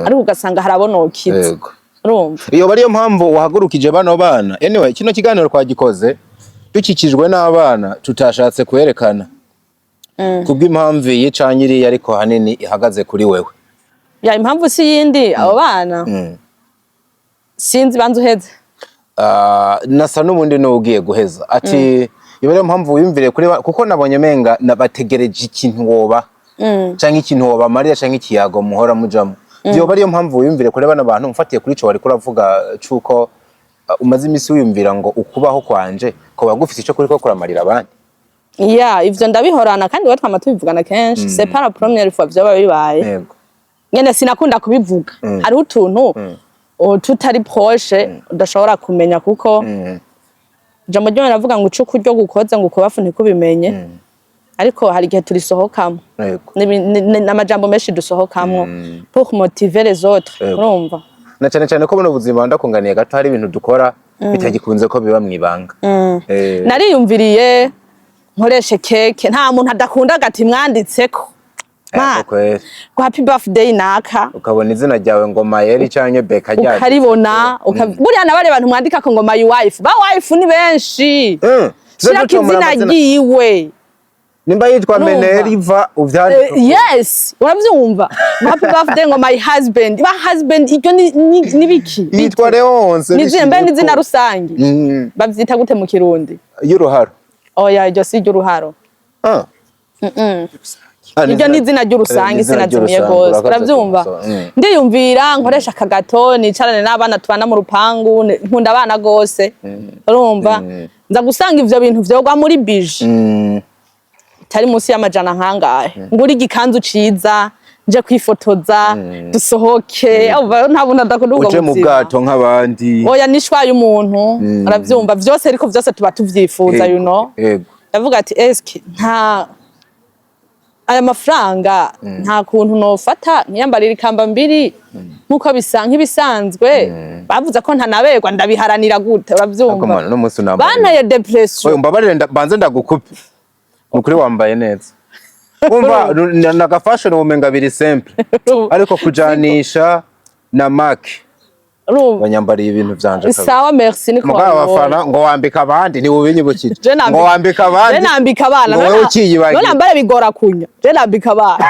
ariko ugasanga harabonokiza urumva iyo bariyo mpamvu wahagurukije bano bana anyway kino kiganiro twagikoze dukikijwe n'abana tutashatse kwerekana kubw'impamvu yicanyiriye ariko hanini ihagaze kuri wewe ya impamvu si yindi abo bana sinzi banze uheze nasa n'ubundi n'ugiye guheza ati iyo mpamvu wiyumvire kuri kuko nabonye menga nabategereje ikintu woba canke ikintu woba marira canke ikiyago muhora mujamo byo bariyo mpamvu wiyumvire kuri bana bantu mfatiye kuri cyo wari kuravuga cuko umaze imisi wiyumvira ngo ukubaho kwanje ko bagufite ico kuri ko kuramarira abandi ya ivyo ndabihorana kandi we twama tubivugana kenshi c'est pas la première fois byaba bibaye nyene sinakunda kubivuga hari utuntu tutari proche udashobora kumenya kuko jambo ryo navuga ngo uco kuryo gukoza ngo kubafu ntikubimenye ariko hari igihe turisohokamo n'amajambo menshi dusohokamo pour motiver les autres urumva na cyane ko buno buzima ndakunganiye gato hari ibintu dukora bitagikunze ko biba mwibanga nariyumviriye nkoreshe keke nta muntu adakunda gati mwanditseko Ko happy birthday naka ukabona izina ryawe ngo Mayeri canke Beka ryaje ukaribona buriya nabare bantu mwandika ko ngo my wife ba wife ni benshi shira kizina yiwe nimba yitwa Meneriva uvyandika yes uravyumva happy birthday ngo my husband ba husband iryo ni biki yitwa Leonce ni zina rusangi bavyita gute mu Kirundi y'uruharo oya iryo si ry'uruharo iryo ni izina ry'urusangi sinazimiye gose uravyumva ndiyumvira nkoresha akagato nicarane n'abana tubana mu rupangu nkunda abana gose urumva nza gusanga ivyo bintu vyogwa muri bije tari munsi y'amajana nkangahe nguri igikanzu ciza nje kwifotoza dusohoke ntabona ndakunda ubwo uje mu bwato nk'abandi oya nishwaye umuntu uravyumva vyose ariko vyose tuba tuvyifuza you know ndavuga ati eske nta aya mafaranga nta kuntu nofata nkiyambarira ikamba mbiri nkuko nk'ibisanzwe bavuze ko ntanaberwa ndabiharanira gute uravyumva bantaye depression mbabarire banze ndagukupe nukuri wambaye neza umva na fashion umenga biri simple ariko kujanisha na Mac banyambariye ibintu vyanje sawa merci niko abafana ngo wambika abandi ni ubinyibukije ngo wambika abandi je nambika abana no nambare bigora kunya je nambika abana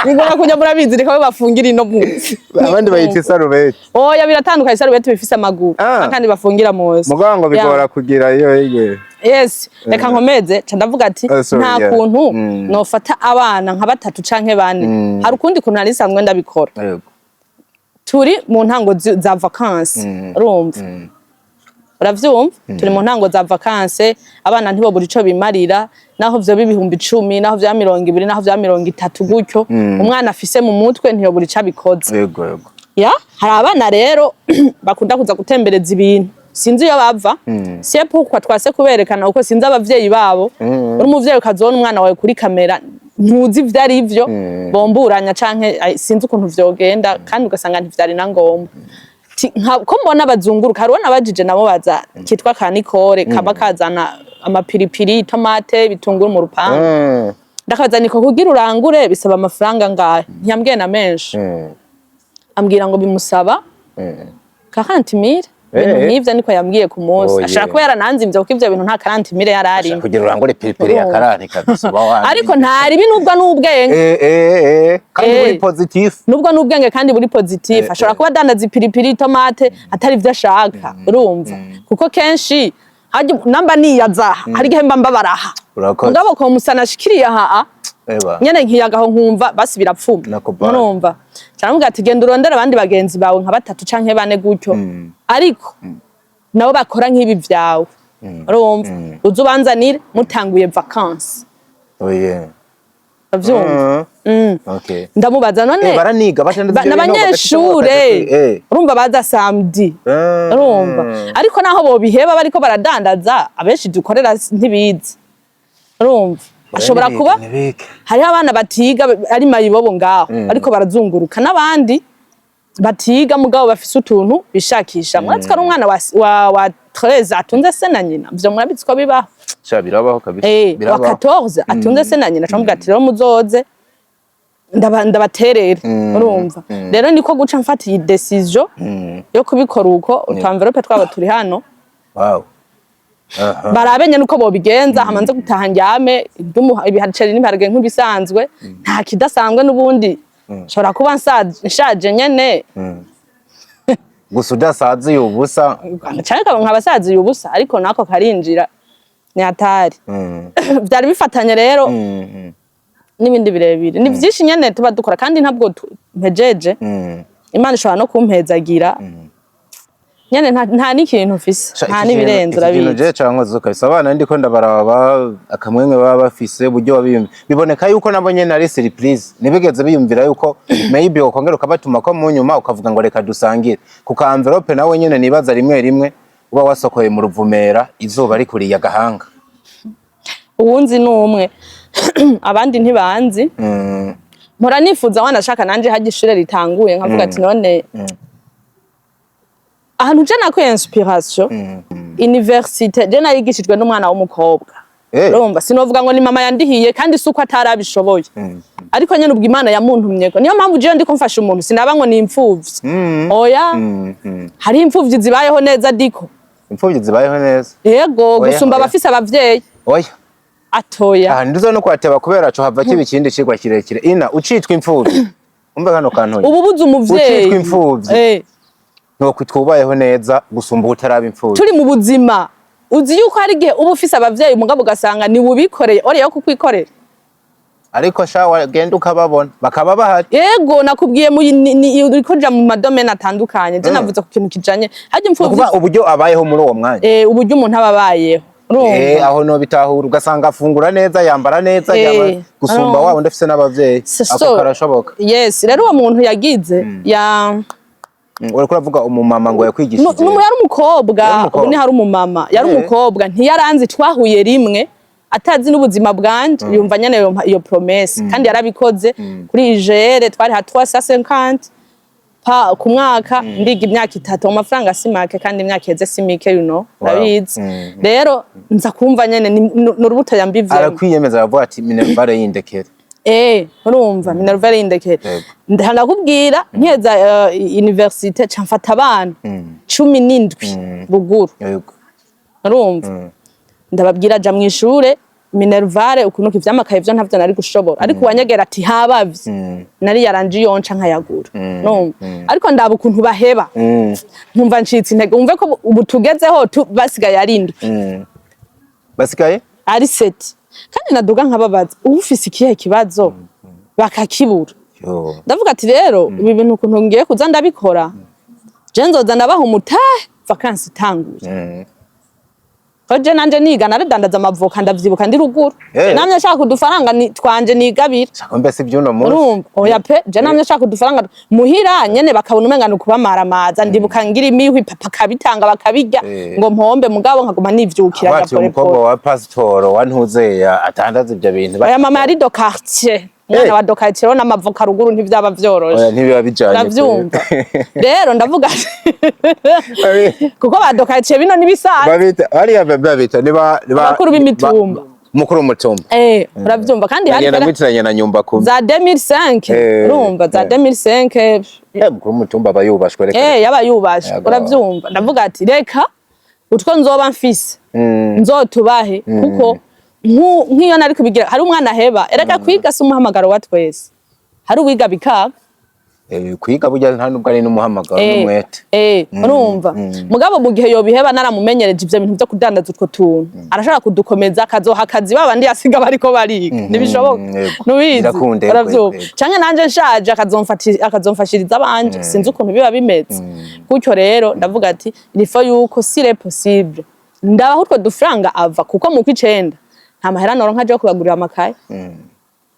bigora kunya murabizi reka bafungira ino munsi abandi bayita isarubeti oya biratandukanye isarubeti bifise amaguru kandi bafungira munsi mugango bigora kugira iyo yes reka nkomeze ndavuga ati nta kuntu nofata abana nka batatu canke bane hari ukundi kuntu nari sanzwe ndabikora turi mu ntango za vacances urumva uravyumva turi mu ntango za vacances abana ntibo buri ico bimarira naho vyo bibihumbi 10 naho vya 20 naho vya 30 gutyo umwana afise mu mutwe ntiyo buri ica bikoze yego ya hari abana rero bakunda kuza gutembereza ibintu sinzi iyo bava c'est pourquoi twase kuberekana uko sinzi abavyeyi babo uri umuvyeyi ukazona umwana wawe kuri kamera ntuzi vyari ivyo bomburanya canke sinzi ukuntu vyogenda kandi ugasanga ntivyari na ngomba ko mbona bazunguruka harona bajije nabo baza kitwa kanikore kaba kazana amapiripiri tomate bitunguru mu rupangu ndakaza niko kugira urangure bisaba amafaranga ngahe ntiyambwiye na menshi ambwira ngo bimusaba 40,000 nk'ivyo niko yambwiye ku munsi ashaka ko yarananzimvye kuko ivyo bintu nta 40,000 yarari kugira urangure piripiri ya karani kabisa ariko ntari binubwa n'ubwenge kandi buri positive nubwo n'ubwenge kandi buri positive ashobora kuba dandaza piripiri tomate atari ivyo ashaka urumva kuko kenshi namba niyaza hari gihe mba mbabaraha ngabo ko musana shikiriye aha nyene nkiyagaho nkumva basi birapfuma urumva cyangwa ati genda urondera abandi bagenzi bawe nka batatu canke bane gutyo ariko nabo bakora nk'ibi vyawe urumva uzubanzanire mutanguye vacances avyumva ndamubaza none baraniga n'abanyeshure urumva baza samedi urumva ariko naho bo biheba bariko baradandaza abenshi dukorera ntibizi urumva ashobora kuba hari abana batiga ari mayibobo ngaho ariko barazunguruka n'abandi batiga mugabo bafise utuntu bishakisha mwatsi ari umwana wa 13 atunze se na nyina byo murabitsi ko bibaho cha birabaho kabisa wa 14 atunze se na nyina cyangwa ati rero muzoze ndabaterera urumva rero niko guca mfata iyi decision yo kubikora uko utamverope twaba turi hano barabenye nuko bobigenza hamanze gutaha njyame ibihariceri n'ibiharage nk'ibisanzwe nta kidasanzwe n'ubundi shobora kuba nshaje nyene gusa udasaziye ubusa cyane kaba nkabasaziye ubusa ariko nako karinjira ni atari byari bifatanye rero n'ibindi birebire ni byinshi nyene tuba dukora kandi ntabwo mpejeje Imana ishobora no kumpezagira nyene nta n'ikintu ufise nta n'ibirenze urabizi ibintu je cyangwa zukabisa abana ndiko ndabaraba akamwemwe baba bafise buryo babimwe biboneka yuko nabo nyene ari surprise nibigeze biyumvira yuko maybe ukongera ukabatuma ko mu nyuma ukavuga ngo reka dusangire kuka envelope nawe nyene nibaza rimwe rimwe uba wasokoye mu ruvumera izuba ari kuriya gahanga uwunzi n'umwe abandi ntibanzi mpora nifuza wanashaka nanje hagishure ritanguye nkavuga ati none ahantu je nakuye inspiration université je narigishijwe n'umwana w'umukobwa urumva sinovuga ngo ni mama yandihiye kandi suko atarabishoboye ariko nyene ubwo Imana yamuntumyeko niyo mpamvu je ndiko mfasha umuntu sinaba ngo ni imfuvyi oya hari imfuvyi zibayeho neza diko imfuvyi zibayeho neza yego gusumba abafise abavyeyi oya atoya ndizo no kwateba kubera cyo hava kibikindi cigwa kirekire ina ucitwa imfuvyi umbe hano kantoye ubu buze umuvyeyi ucitwa imfuvyi no kwitwubayeho neza gusumba utaraba imfuvyi turi mu buzima uzi yuko hari gihe uba ufise abavyeyi umugabo ugasanga ni ubikoreye ore yo kukwikorera ariko sha wagenda ukababona bakaba bahari yego nakubwiye uriko ja mu madomene atandukanye je navuze ku kintu kijanye haje imfuvyi kuba uburyo abayeho muri uwo mwanya uburyo umuntu ababayeho aho no bitahura ugasanga afungura neza yambara neza gusumba wabo ndafise n'abavyeyi ako karashoboka yes rero uwo muntu yagize ya uriko uravuga umumama ngo yakwigishije yari umukobwa ubu ni hari umumama yari umukobwa ntiyaranzi twahuye rimwe atazi n'ubuzima bwanje yumva nyene iyo promesse kandi yarabikoze kuri IGR twari ha 350 pa ku mwaka ndiga imyaka 3 mu mafaranga simake kandi imyaka yeze simike urabizi rero nza kumva nyene n'urubuto yambivye arakwiyemeza aravuga ati minervare yindekere urumva minervare yindekere ndakubwira nkeza universite camfata abana 17 buguru urumva ndababwira ja mwishure minervare ukunuka ivyamakaye vyo ntavyo nari gushobora ariko wanyegera ati habavye nari yaranje yonca nkayagura no ariko ndaba ukuntu baheba nkumva ncitse intege umve ko ubu tugezeho basigaye arindwi basigaye ari 7 kandi naduga nkababaza ufise ikihe kibazo bakakibura ndavuga ati rero ibi bintu ukuntu ngiye kuza ndabikora je nzoza ndabaha umutahe vacances itanguye Koje nanje niga naradandaza amavoka ndavyibuka ndi ruguru namye nshaka kudufaranga twanje nigabira mbese ibyuno munsi urumva oya pe je namye nshaka kudufaranga muhira nyene bakabona umengana kubamara amaza ndibuka ngira imihwi papa kabitanga bakabirya ngo mpombe mugabo nkaguma nivyukira gapore umukobwa wa pastor wa ntuzeya atandaza ibyo bintu aya mama yari do quartier mwana wa do quartier n'amavoka ruguru ntivyaba vyoroshe oya ntibiba bijanye ndavyumva rero ndavuga kuko ba do quartier bino nibisaza babita ari babita niba bakuru b'imitumba mukuru w'umutumba uravyumva kandi hari yanabitiranye na nyumba kumwe za 2005 urumva za 2005 mukuru w'umutumba abayubashwe reka yabayubashwe uravyumva ndavuga ati reka utwo nzoba mfise nzotubahe kuko nk'iyo nari kubigira hari umwana heba ereka kwiga si umuhamagaro wa twese hari uwiga bikaba kwiga burya nta nubwo ari n'umuhamagaro n'umwete urumva mugabo mu gihe yobiheba naramumenyereje ivyo bintu byo kudandaza utwo tuntu arashaka kudukomeza akazoha akazi babandi yasiga bariko bariga nibishoboka nubizi uravyumva canke nanje nshaje akazomfashiriza abanje sinzi ukuntu biba bimeze gutyo rero ndavuga ati ilifo yuko sire possible ndabaho utwo dufranga ava kuko mu kw'icenda nta mahera noronka je kubagurira amakaye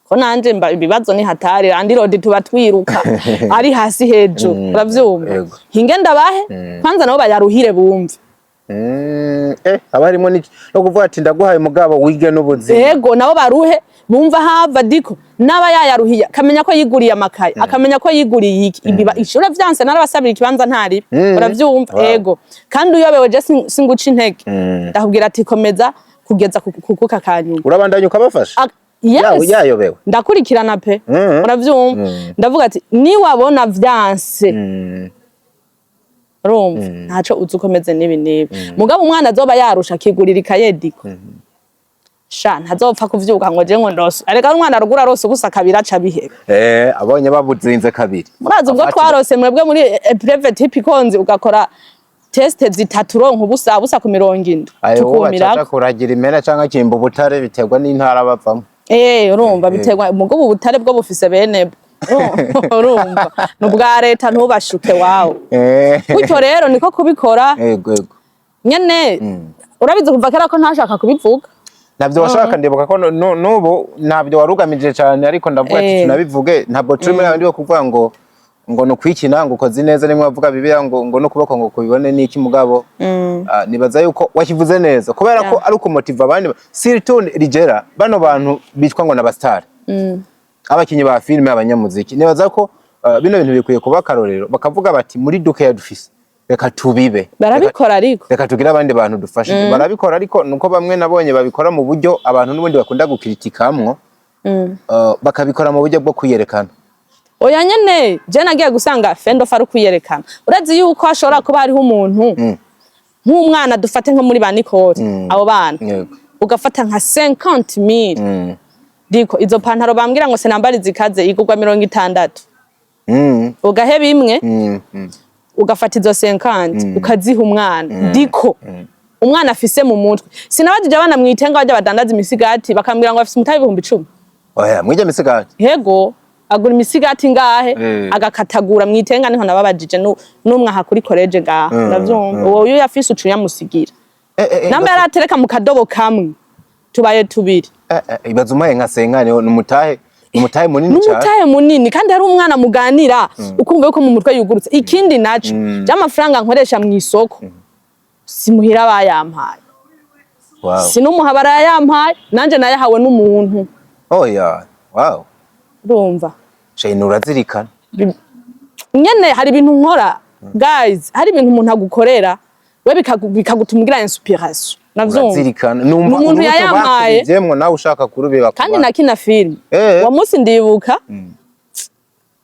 ko nanje ibibazo ni hatari andi rodi tuba twiruka ari hasi hejuru uravyumva hinge ndabahe kwanza nabo bayaruhire bumve abarimo no kuvuga ati ndaguhaye mugabo wige n'ubuzima yego nabo baruhe bumva hava diko naba yayaruhiye akamenya ko yiguriye amakaye akamenya ko yiguriye iki ibiba ishura vyanse narabasabira ikibanza ntari uravyumva yego kandi uyobewe je singuca intege ndakubwira ati komeza kugeza kukuka kanyuma urabandanya ukabafasha yayobewe ndakurikirana pe uravyumva ndavuga ati ni wabona vyanse urumva ntaco uzukomeze nibi mugabo umwana azoba yarusha kigurira ikayediko sha ntazopfa kuvyuka ngo je ngo ndose areka umwana rugura rose gusa kabira aca biheba abonye babuzinze kabiri murazi ubwo twarose mwebwe muri private pikonzi ugakora teste zitatu ronka ubusa ku 70 tukumira kuragira imena canka kimba ubutare biterwa n'intara bavamo urumva biterwa mugabo ubutare bwo bufise bene urumva nubwa leta ntubashuke wawe gutyo rero niko kubikora nyene urabize kuva kera ko ntashaka kubivuga nabyo washaka ndibuka ko nubu nabyo warugamije cyane ariko ndavuga ati tunabivuge ntabwo turi muri abandi kuvuga ngo no kwikina ngo ukoze neza rimwe bavuga bibiya ngo no kuboko ngo kubibone niki mugabo nibaza yuko wakivuze neza kubera ko ari ukumotiva abandi Silton Ligera bano bantu bitwa ngo n'abastar abakinyi ba filime abanyamuziki nibaza ko bino bintu bikwiye kuba karorero bakavuga bati muri duke ya dufise reka tubibe barabikora ariko reka tugira abandi bantu dufashe barabikora ariko nuko bamwe nabonye babikora mu buryo abantu n'ubundi bakunda gukiritikamwo bakabikora mu buryo bwo kwiyerekana. Oya nyene je nagiye gusanga fendo faru kwiyerekana urazi yuko ashobora kuba hariho umuntu nk'umwana dufate nko muri banikore abo bana ugafata nka 50,000 diko izo pantaro bambwira ngo senambari zikaze igurwa 60 ugaheba imwe ugafata izo 50 ukaziha umwana diko umwana afise mu mutwe sinabajije abana mwitenga bajya badandaza imisigati bakambwira ngo afise umutahe 10,000. Oya mwije misigati yego agura imisigati ngahe agakatagura mwitenga niho nababajije n'umwe aha kuri college ngaha ndavyumva uwo uyu yafise ucunya musigira namba yaratereka mu kadobo kamwe tubaye tubiri ibaza umaye nka senkane n'umutahe munini cyane n'umutahe munini kandi hari umwana muganira ukumva yuko mu mutwe yugurutse ikindi naco cy'amafaranga nkoresha mu isoko simuhira bayampaye sinumuha barayampaye nanje nayahawe n'umuntu. Oya wow urumva Shayini urazirikana nyene hari ibintu nkora guys hari ibintu umuntu agukorera we bikagutuma ugira inspiration urazirikana numva umuntu yayampaye jemwe nawe ushaka kurubeba kandi nakina film wa musi ndibuka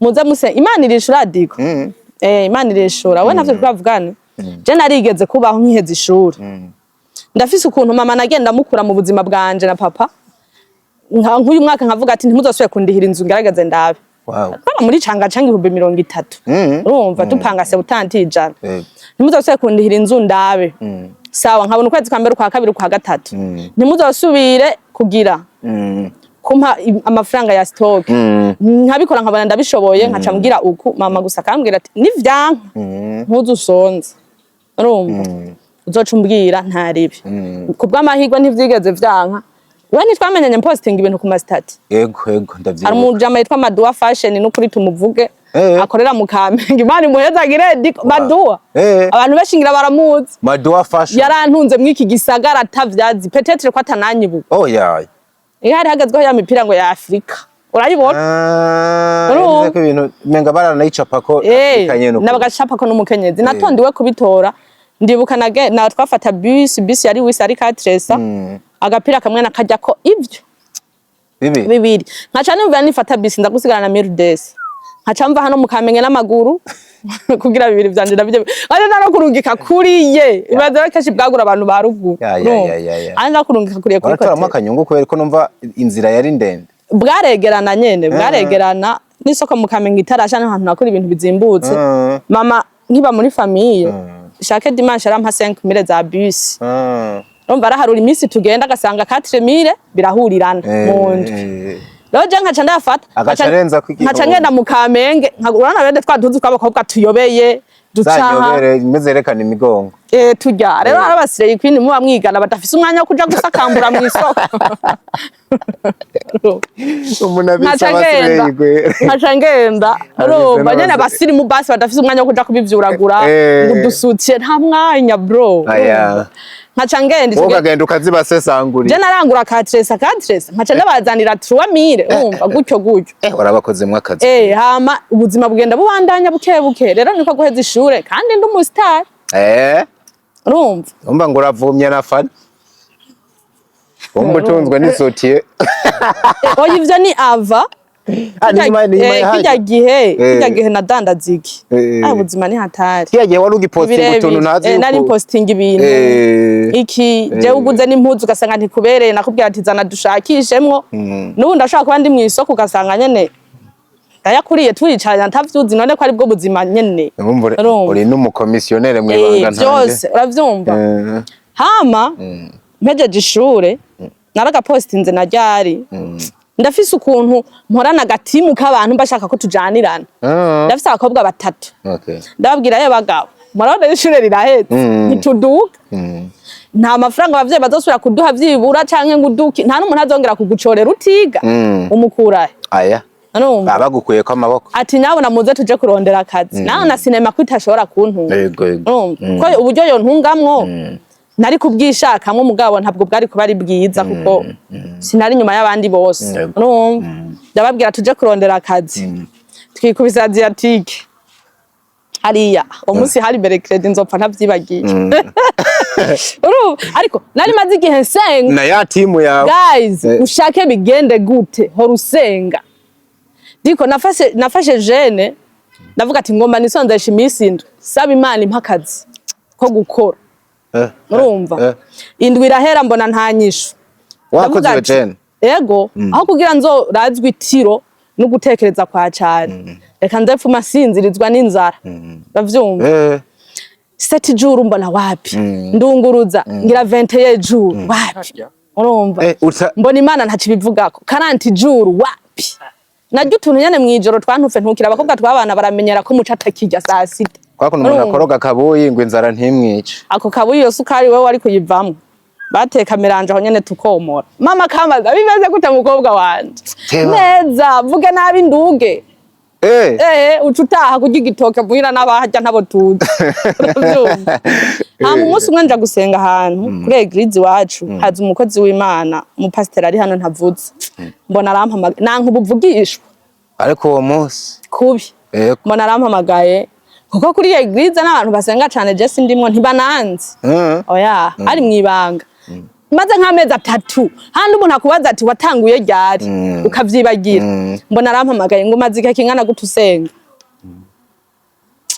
muza muse Imana irishura diko Imana irishura we navyo twavugana je narigeze kubaho nkiheza ishuri ndafise ukuntu mama nagenda mukura mu buzima bwanje na papa nk'uyu mwaka nkavuga ati ntimuzasubire kundihira inzu ngerageze ndabe muri canga 30,000 urumva dupanga se utantijana ntimuzasubire kundihira inzu ndabe sawa nkabona ukwezi kwa mbere kwa kabiri kwa gatatu ntimuzasubire kugira kumpa amafaranga ya stock nkabikora nkabana ndabishoboye nkaca mbwira uku mama gusa akambwira ati nivyanka ntuzusonze urumva uzoca umbwira ntaribi kubw'amahirwe ntivyigeze vyanka wani twamenyanye posting ibintu ku mastati yego ndavyibuka ari umujama yitwa Madua Fashion n'ukuri tumuvuge akorera mu Kamenge Imana imuhezagire Madua abantu bashingira baramuzi Madua Fashion yarantunze mwiki gisagara atavyazi peut-être ko atananyibuka ihari hagazweho ya mipira ngo ya Afrika urayibona nze ko ibintu menga baranayicapako ikanye no nabagacapako n'umukenyezi natondiwe kubitora ndibuka na twafata bus yari wisi ari katresa agapira kamwe nakajya ko ivyo bibiri nkaca nimva nifata bisi ndagusigana na Mirdes nkaca mva hano mu Kamenge n'amaguru kugira bibiri vyanje ndabije ari narakurungika kuriye ibaza bakashi bwagura abantu baruguru ari narakurungika kuriye kuri kote akanyungu kubera ko numva inzira yari ndende bwaregerana nyene bwaregerana n'isoko mu Kamenge itarasha n'ahantu nakora ibintu bizimbutse mama nkiba muri famille chaque dimanche arampa 5,000 za bus Romba araharura iminsi tugenda agasanga 4,000 birahurirana mu nzu. Rero je nkaca ndafata nkaca ngenda mu Kamenge urana bende twaduze tw'abakobwa tuyobeye ducaha imezerekana imigongo tujya rero arabasire ikwini muba mwigana badafise umwanya wo kuja gusakambura mu isoko nkaca ngenda urumva nyene abasiri mu basi badafise umwanya wo kuja kubivyuragura ngo dusutse nta mwanya bro nkaca ngenda ugagenda ukazibasesangurira je narangura katresa nkaca ndabazanira 3,000 urumva gutyo warabakozemwe akazi hama ubuzima bugenda bubandanya buke rero niko guheza ishure kandi ndi umustar urumva ngo uravumye na fani umutunzwe n'isotiye oya ivyo ni ava kijya gihe nadandaza iki ubuzima ni hatari kijya gihe wari ugipostinga utuntu ntazi yuko nari postinga ibintu iki je uguze n'impuzu ugasanga ntikubereye nakubwira ati zana dushakishemwo n'ubu ndashaka kuba ndi mu isoko ugasanga nyene ndayakuriye turicaranye ntavyuzi none ko ari bwo buzima nyene uri n'umukomisiyonere mwebanga ntanje byose uravyumva hama mpejeje ishure naragapostinze na ryari ndafise ukuntu mporana agatimu k'abantu bashaka ko tujanirana ndafise abakobwa 3 ndababwira ye bagabo murabona ishure rirahetse ntituduka nta mafaranga abavyeyi bazosubira kuduha vyibura canke nguduki nta n'umuntu azongera kugucorera utiga umukurahe bagukuye ko amaboko ati nawe namuze tuje kurondera akazi nawe na sinema kwitashobora kuntunga ko uburyo yo ntungamwo nari kubwishakamwe mugabo ntabwo bwari kuba ari bwiza kuko sinari nyuma y'abandi bose ndababwira tuje kurondera akazi twikubisa Asiatique hariya umunsi hari mercredi nzopfa ntavyibagiye ariko nari maze igihe nsenga na ya timu yawe guys ushake bigende gute hora usenga diko nafashe jene ndavuga ati ngomba nisonzesha iminsi indwi saba Imana impakazi ko gukora urumva indwi irahera mbona nta nyishu wakoze jene ego aho kugira nzo razwi itiro no gutekereza kwa cyane reka ndepfuma sinzirizwa n'inzara bavyumva seti juru mbona wapi ndunguruza ngira 21 juru wapi urumva mbona Imana ntacibivugako 40 juru wapi najye utuntu nyene mwijoro twantufe ntukira abakobwa twabana baramenyera ko muca atakijya saa sita kwa kuno umuntu akoroga kabuyi ngo inzara ntimwice ako kabuyi yo sukari wewe wari kuyivamo bateka miranje aho nyene tukomora mama kamaza bimeze gute mukobwa wanje neza vuge nabi nduge ucutaha kurya igitoke muhira n'abahajya ntabo tuzi umunsi umwe nja gusenga ahantu kuri eglise wacu haza umukozi w'Imana umupasiteri ari hano ntavuze mbona arampamagaye nanka ubuvugishwa ariko uwo munsi kubi mbona arampamagaye kuko kuri eglise n'abantu basenga cyane je sindimwo ntibananze oya ari mwibanga maze nk'amezi 3 handi umuntu akubaza ati watanguye ryari ukavyibagira mbona arampamagaye ngo mazika kingana gutusenga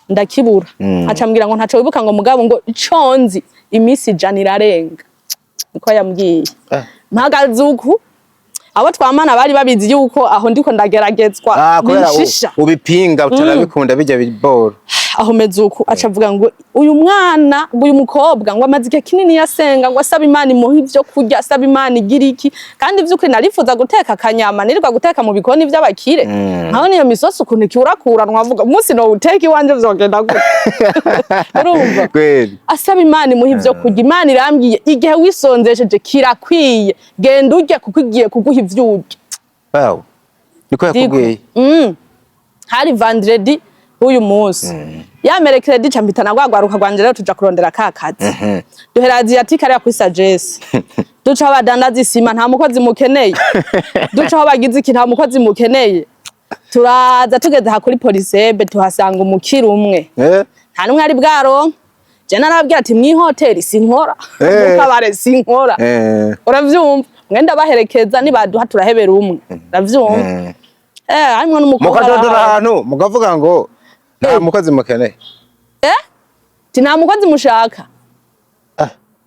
ndakibura acambwira ngo ntaco wibuka ngo mugabo ngo iconzi imisi jana irarenga niko yambwiye mpagazuku abo twamana bari babizi yuko aho ndiko ndageragezwa nishisha ubipinga utarabikunda bijya biboro aho mezuku acavuga ngo uyu mwana uyu mukobwa ngo amazike kinini yasenga ngo asaba Imana imuha ivyo kurya asaba Imana igiriki kandi ivyo narifuza guteka kanyama nirirwa guteka mu bikoni vy'abakire aho niyo misosi ukuntu kiurakuranwa avuga umunsi no uteka iwanje vyogenda gute urumva asaba Imana imuha ivyo kurya Imana irambwiye igihe wisonzesheje kirakwiye genda urye kuko igiye kuguha ivyo urya wow niko yakubwiye hari vendredi uyu munsi ya mercredi campitana gwagwaruka gwanje rero tuja kurondera kakazi duhera Asiatique ari ku sagesse duca abadandaza isima nta mukozi mukeneye duca abagize iki nta mukozi mukeneye turaza tugeze ha kuri polisebe tuhasanga umukiri umwe nta numwe ari bwaronka je narabwira ati mwi hotel sinkora mukabare sinkora uravyumva mwenda baherekeza nibaduha turahebera umwe uravyumva harimwo n'umukobwa mukadodora ahantu mukavuga ngo nta mukozi mukeneye nta mukozi mushaka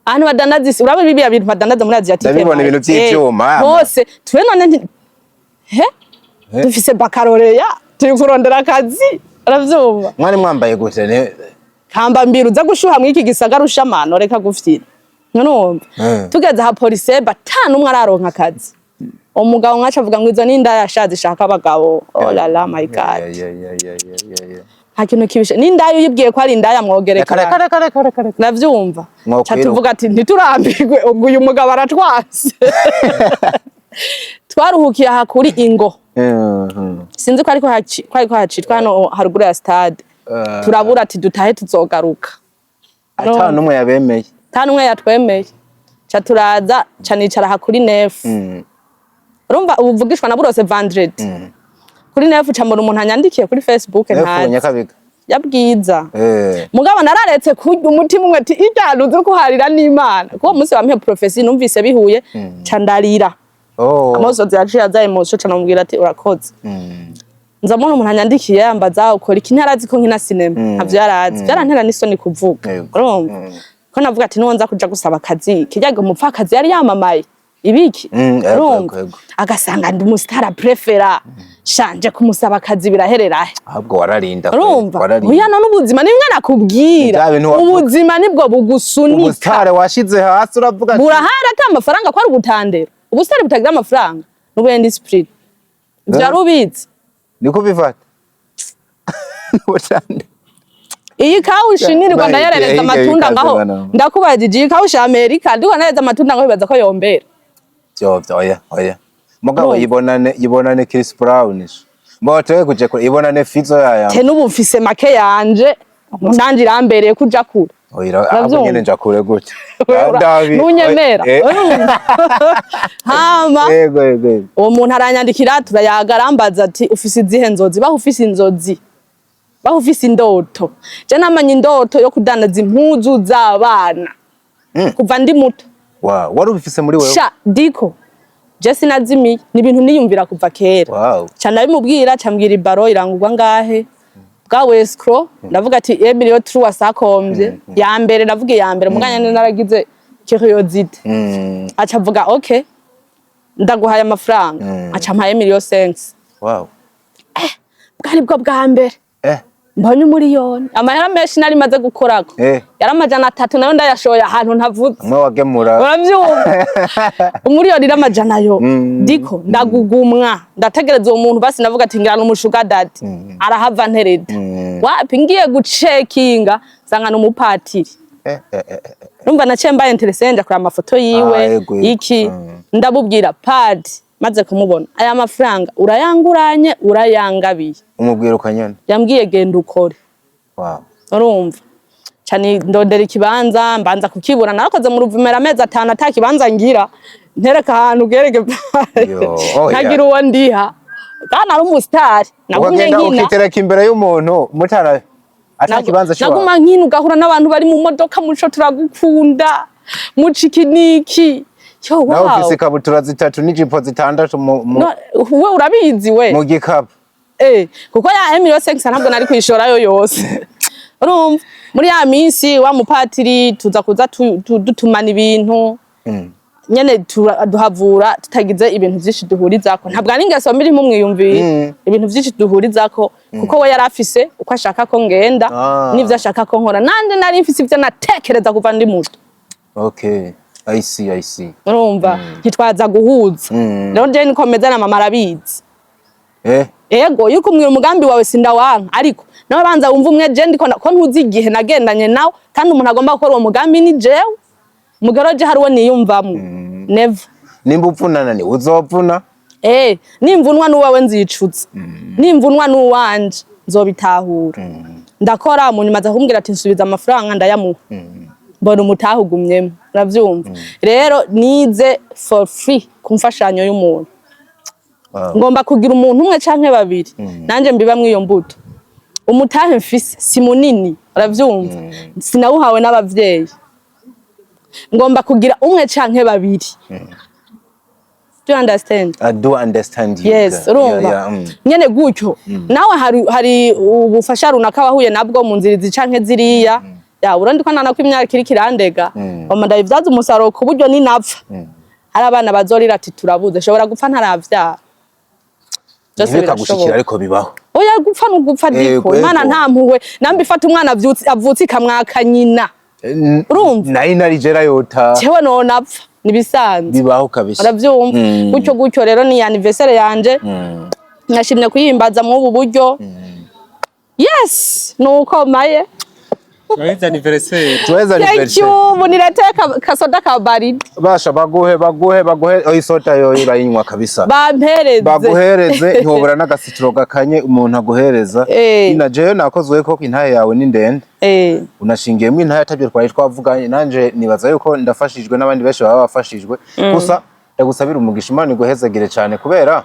ahantu badandaza isi urabona bibiya bintu badandaza muri Asiatique ndabibona ibintu by'ivyuma hose twe none dufise baccalaureat turi kurondera akazi uravyumva mwari mwambaye gute kamba mbiru uza gushuha mwiki gisagara ushamano reka gufyina none tugeze ha police batanu umwe araronka akazi umugabo mwacha avuga ngo izo ninda yashaje shaka abagabo oh la la my god hakintu kibishe ninda yibwiye ko ari indaya mwogerekera kare navyumva cyatuvuga ati ntiturambirwe ubwo uyu mugabo aratwase twaruhukiye aha kuri ingo sinzi ko ariko hacitwa hano haruguru ya stade turabura ati dutahe tuzogaruka atanu umwe yabemeye umwe yatwemeye cyaturaza canicara aha kuri nef urumva ubuvugishwa na burose vendredi kuri nefu camura umuntu anyandikiye kuri Facebook ntazi yabwiza mugabo nararetse kurya umutima umwe ati ijana uzi ko harira n'Imana kuko munsi wampe profesi numvise bihuye candarira amoso zaciye azaye moso canamubwira ati urakoze nzamona umuntu anyandikiye yambaza ukora iki ntarazi ko nkina cinema ntavyo yarazi byarantera n'isoni kuvuga urumva ko navuga ati nonza kuja gusaba akazi kijyaga umupfakazi yari yamamaye ibiki urumva agasanga ndi umustar prefera shanje kumusaba akazi biraherera ahubwo wararinda urumva uyana n'ubuzima nimwe nakubwira ubuzima nibwo bugusunika umustar washize hasi uravuga ati burahara ata amafaranga ko ari ubutandero ubustar butagira amafaranga n'ubende spirit byarubizi niko bivata ubutandero iyi kawushi nirirwa ndayarereza amatunda ngaho ndakubajije iyi kawushi Amerika ndiko nareza amatunda ngaho bibaza ko yombera oya mugabo yibonane Chris Brown mbote kuje ko ibonane Fizo yaya te nubu mfise make yanje nanje irambereye kuja kure oira abo nyene nja kure gute nunyemera hama yego uwo muntu aranyandikira turayaga arambaza ati ufise izihe nzozi baho ufise inzozi bahufise indoto je namanye indoto yo kudandaza impuzu z'abana kuva ndi muto wow wari ubifise muri wewe sha diko je sinazimiye ni ibintu niyumvira kuva kera wow cyane bimubwira cyambwira ibaro irangurwa ngahe bwawe escrow ndavuga ati Emilio True wasakombye ya mbere ndavuga ya mbere muganya naragize curiosité acha vuga okay ndaguhaye amafaranga acha mpaye Emilio sense wow bwari bwo bwa mbere mbonye umuriyoni amahera menshi nari maze gukorako yaramajana 3 nayo ndayashoye ahantu ntavuze mwe wagemura uravyumva umuriyoni ramajana yo diko ndagugumwa ndategereza uwo muntu basi navuga ati ngira n'umushuga dadi arahava nterede wapi ngiye gucekinga sangana umupatiri numva naciye mbaye interesenja kuri amafoto yiwe iki ndabubwira padi maze kumubona aya mafaranga urayanguranye urayangabiye umubwira ukanyana yambwiye genda ukore wow urumva cyane ndondera ikibanza mbanza kukibura narakoze mu ruvumera amezi 5 atakibanza ngira ntereka ahantu gerege ntagira uwo ndiha kandi ari umustar nagumye nkina ukitereka imbere y'umuntu mutara atakibanza cyo naguma nkina ugahura n'abantu bari mu modoka muco turagukunda mucikiniki yo wow nawe ufise ikabutura 3 n'ijipo 6 we urabizi we mu gikapu kuko ya Emilio Sense ntabwo nari kwishora yo yose urumva muri ya minsi wa mupatiri tuza kuza dutumana ibintu nyene duhavura tutagize ibintu byinshi duhurizako ntabwo ari ingeso mbiri mu mwiyumvira ibintu byinshi duhurizako kuko we yarafise uko ashaka ko ngenda n'ivyo ashaka ko nkora nande nari mfise ivyo natekereza kuva ndi muto okay I see urumva ntitwaza guhuza rero je nikomeza na mama arabizi ego yuko umwira umugambi wawe sindawanka ariko nawe banza wumva umwe je ndiko ko ntuzi igihe nagendanye nawe kandi umuntu agomba gukora uwo mugambi ni jewe mugaroje hariwo niyumvamwe never nimba upfunana ni uzopfuna nimvunwa n'uwawe nzicuza nimvunwa n'uwanje nzobitahura ndakora mu nyuma zakumbwira ati nsubiza amafaranga ndayamuha mbona umutahugumyemo uravyumva rero nize for free kumfashanyo y'umuntu ngomba kugira umuntu umwe canke babiri nanje mbibamwe iyo mbuto umutahe mfise si munini uravyumva sinawuhawe n'abavyeyi ngomba kugira umwe canke babiri do you understand I do understand you yes urumva nyene gutyo nawe hari ubufasha runaka wahuye nabwo mu nzirizi canke ziriya ya urundi ko nana ko imyaka iri kirandega mama ndabivyaza umusaruro ku buryo ni napfa hari abana bazorira ati turabuze shobora gupfa ntaravyara byose bikagushikira ariko bibaho oya gupfa n'ugupfa diko imana nta mpuhwe nambi ifata umwana avutse ikamwaka nyina urumva nayi narijera yota cewe none apfa nibisanzwe bibaho kabisa uravyumva gutyo rero ni anniversaire yanje nashimye kuyimbaza mu ubu buryo yes nuko maye Tuweza anniversaire. Thank you. Munileteka kasoda ka baridi. Basha baguhe isota yo irayinywa kabisa. Baguhereze ntobora n'agasitiro gakanye umuntu aguhereza. Ina jeyo nakozwe ko intahe yawe ni ndende. Unashingiyemo intahe atabyo twari twavuganye nanje nibaza yuko ndafashijwe n'abandi benshi baba bafashijwe. Gusa ndagusabira umugisha Imana iguhezagire cyane kubera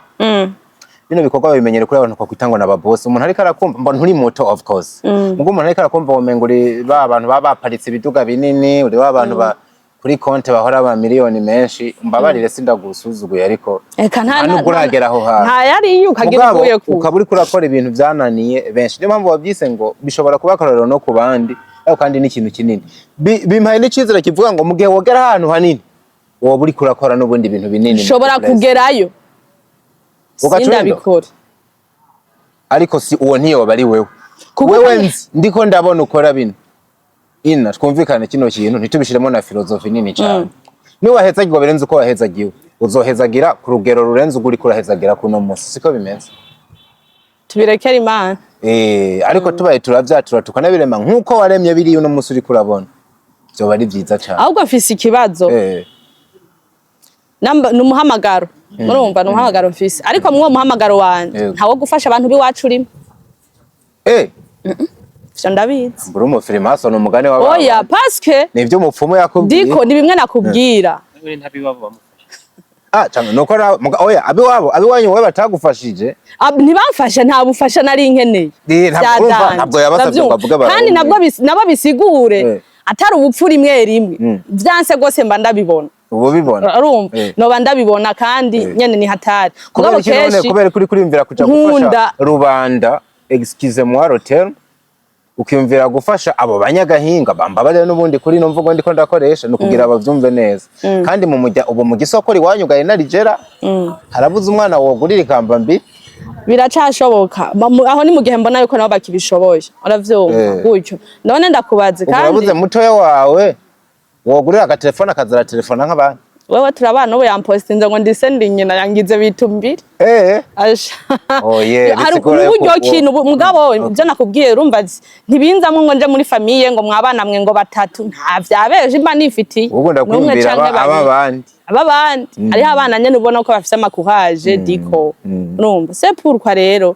bino bikorwa bimenyere kuri abantu kwa kwitangwa na baboss umuntu ariko arakumva mbona nturi moto of course mugo umuntu ariko arakumva womenguri ba abantu baba baparitse ibiduga binini uri abantu ba kuri konte bahora ba miliyoni menshi mbabarire sindagusuzuguye ariko nubwo uragera aho ha nta yari yukagira uvuye ku ukaburi kurakora ibintu byananiye benshi niyo mpamvu wabyise ngo bishobora kuba akarorero no ku bandi ariko kandi n'ikintu kinini bimpaye n'icizere kivuga ngo mugihe wogera ahantu hanini wowe buri kurakora n'ubundi bintu binini ushobora kugerayo sindabikora ariko si uwo ntiyo bari wewe nzi ndiko ndabona ukora bino ina twumvikane kino kintu ntitubishiremo na filozofi nini cyane ni wahezagirwa birenze uko wahezagiwe uzohezagira ku rugero rurenze uguri kurahezagira kuno munsi siko bimeze tubirekera Imana ariko tubaye turavyatura tukanabirema nkuko waremye biri uno munsi uri kurabona byo bari byiza cyane ahubwo afise ikibazo numuhamagaro murumva numuhamagaro mfise ariko mwo muhamagaro wanje ntawo gufasha abantu biwacu urimo Fyo ndabizi mbura umufirimaso n'umugane w'abantu oya paske nivyo mupfumo yakubwiye diko ni bimwe nakubwira cyane nuko oya abiwanyu we batagufashije ntibamfasha nta bufasha nari nkeneye ntabwo yabasabye ngo avuge kandi nabo bisigure atari ubupfu rimwe rimwe byanse gose mba ndabibona ubu bibona urumva noba ndabibona kandi nyene ni hatari kubera kuri kurimvira kuja gufasha rubanda excuse moi rotel ukiyumvira gufasha abo banyagahinga bambabarira n'ubundi kuri no mvugo ndiko ndakoresha no kugira abavyumve neza kandi mu mujya ubu mu gisoko riwanyu ga INA ligera harabuze umwana wogurira ikamba mbi biracashoboka aho ni mu gihe mbona yuko nabo bakibishoboye uravyumva gutyo none ndakubaze kandi urabuze mutoya wawe wogurira agatelefone akazara telefone nk'abandi wewe turabana ubu yampostinze ngo ndisende nyina yangize bitumbiri asha hari uburyo kintu mugabo ibyo nakubwiye urumva ntibinzamwe ngo nje muri famille ngo mwabana mwe ngo batatu nta vyabeje imba nifitiye ubu ndakwumvira ababandi ari abana nyene ubona ko bafise amakuhaje diko urumva c'est pourquoi rero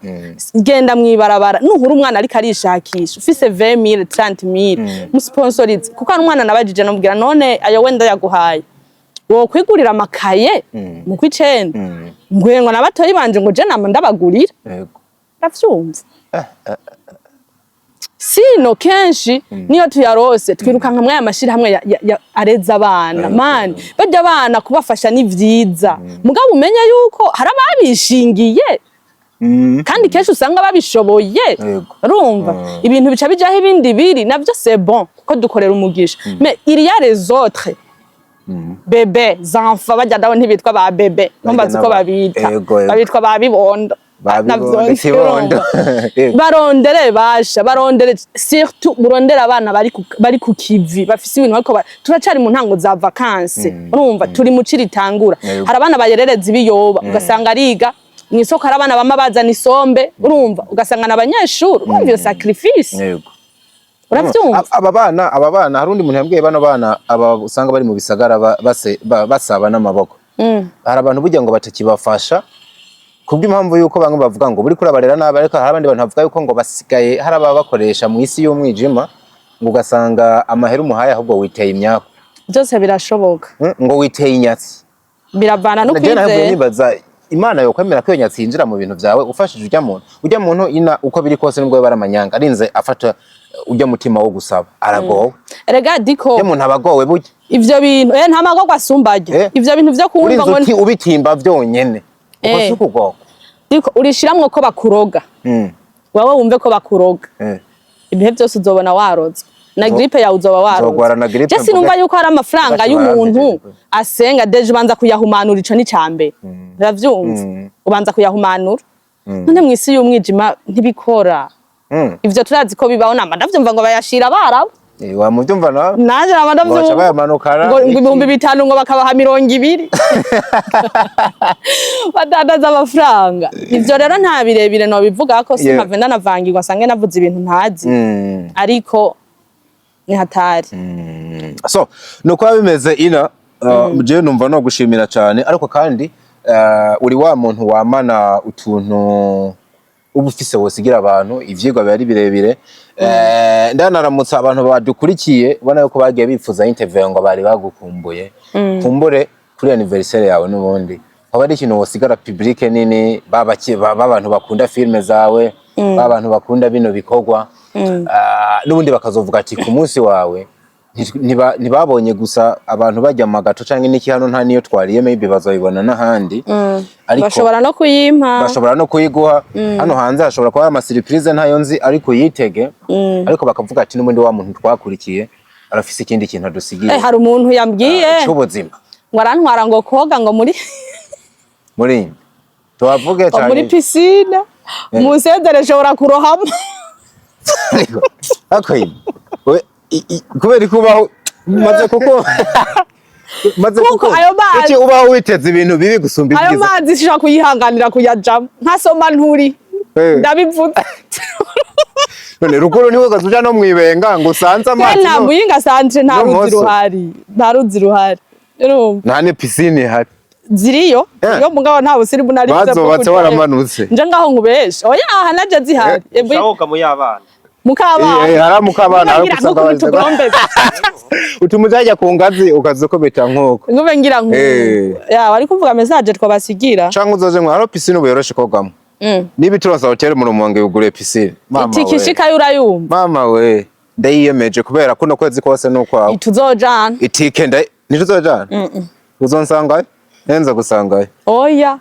genda mwibarabara nuhura umwana ariko arishakisha ufise 20000 30000 musponsorize kuko ari umwana nabajije namubwira none ayo wenda yaguhaye wo kwigurira amakaye mu kwicenda ngwengo nabatoyi banje ngo je nama ndabagurira yego ndavyumva sino kenshi niyo tuyarose twirukanka mwe amashira hamwe areza abana man bajya abana kubafasha ni vyiza mugabo umenye yuko harababishingiye kandi kenshi usanga babishoboye urumva ibintu bica bijaho ibindi biri navyo c'est bon kuko dukorera umugisha mais il y a les autres bebe zanfa bajya dawo ntibitwa ba bebe ntumbazi ko babitwa babibondo barondere basha barondere surtout burondera abana bari ku kivi bafise ibintu ariko turacari mu ntango za vacances urumva turi mu ciritangura hari abana bayerereza ibiyoba ugasanga ariga mwisoko hari abana bama bazana isombe urumva ugasanga n'abanyeshuri urumva iyo sacrifice aba bana hari undi muntu yambwiye bano bana aba usanga bari mu bisagara basaba n'amaboko hari abantu burya ngo batakibafasha kubw'impamvu yuko bamwe bavuga ngo buri kurabarera nabi ariko hari abandi bantu bavuga yuko ngo basigaye hari ababakoresha mu isi y'umwijima ngo ugasanga amahera umuhaye ahubwo witeye imyako byose birashoboka ngo witeye inyatsi biravana no kwizera Imana yo kwemera ko yonyatsi yinjira mu bintu byawe ufashije ujya muntu ina uko biri kose nubwo baramanyanga arinze afata ujya mutima wo gusaba aragowe erega diko ye muntu abagowe burya ivyo bintu nta magogwa asumbajye ivyo bintu vyo kumva ngo ubitimba vyonyene uko sukugoka diko urishiramwe ko bakuroga wawe wumve ko bakuroga ibihe byose uzobona waroze na gripe ya uzoba waroze je sinumva yuko hari amafaranga y'umuntu asenga deje banza kuyahumanura ico ni cambe uravyumva ubanza kuyahumanura none mwisi y'umwijima ntibikora ivyo turazi ko bibaho namba ndavyumva ngo bayashira barabo wa muvyumva na naje ndavyumva bacha bayamanukara ngo 5,000 ngo bakabaha 200 badadaza amafaranga ivyo rero nta birebire no bivuga ko simpave ndanavangirwa sange navuze ibintu ntazi ariko ni hatari so nuko bimeze ina je numva no gushimira cyane ariko kandi uri wa muntu wamana utuntu ubufise wosigira abantu ivyigwa bari birebire ndanaramutsa abantu badukurikiye ubona yuko bagiye bifuza interview ngo bari bagukumbuye kumbure kuri anniversaire yawe nubundi aba ari ikintu wosigara public nini babantu bakunda filme zawe babantu bakunda bino bikorwa nubundi bakazovuga ati ku munsi wawe ntibabonye gusa abantu bajya magato canke niki hano nta niyo twariye maybe bazoyibona n'ahandi ariko bashobora no kuyiguha hano hanze hashobora kuba ama surprise ntayo nzi ariko yitege ariko bakavuga ati n'ubundi wa muntu twakurikiye arafise ikindi kintu adusigiye hari umuntu yambwiye cy'ubuzima ngo arantwara ngo koga ngo muri tuwavuge cyane muri piscine musezere shobora kurohama akoye kubera kubaho maze kuko ayo mazi ubaho witeze ibintu bibi gusumba ibyiza ayo mazi sishaka kuyihanganira kuyajamo ntasoma nturi ndabivuze none ruguru niwe gazuja no mwibenga ngo usanze amazi nta muyinga santre nta ruzi ruhari nta ne piscine ihari ziriyo yo mugabo nta busirimu nari bazobatse waramanutse nje ngaho nkubesha oya aha naje zihari shahoka mu yabana mukabana hari mukabana ngira ngo kubitugombe utumuzajya ku ngazi ukazokobeta nkoko ngube ngira ngo ya wari kuvuga message twabasigira cyangwa uzoje ngo haro piscine ubuyoroshe kogamo niba turonsa hotel mu Rumonge ugure piscine mama we itikishika yurayumva mama we ndayiyemeje kubera kuno kwezi kose nukwawe ituzojana itike nituzojana uzonsanga nenza gusanga oya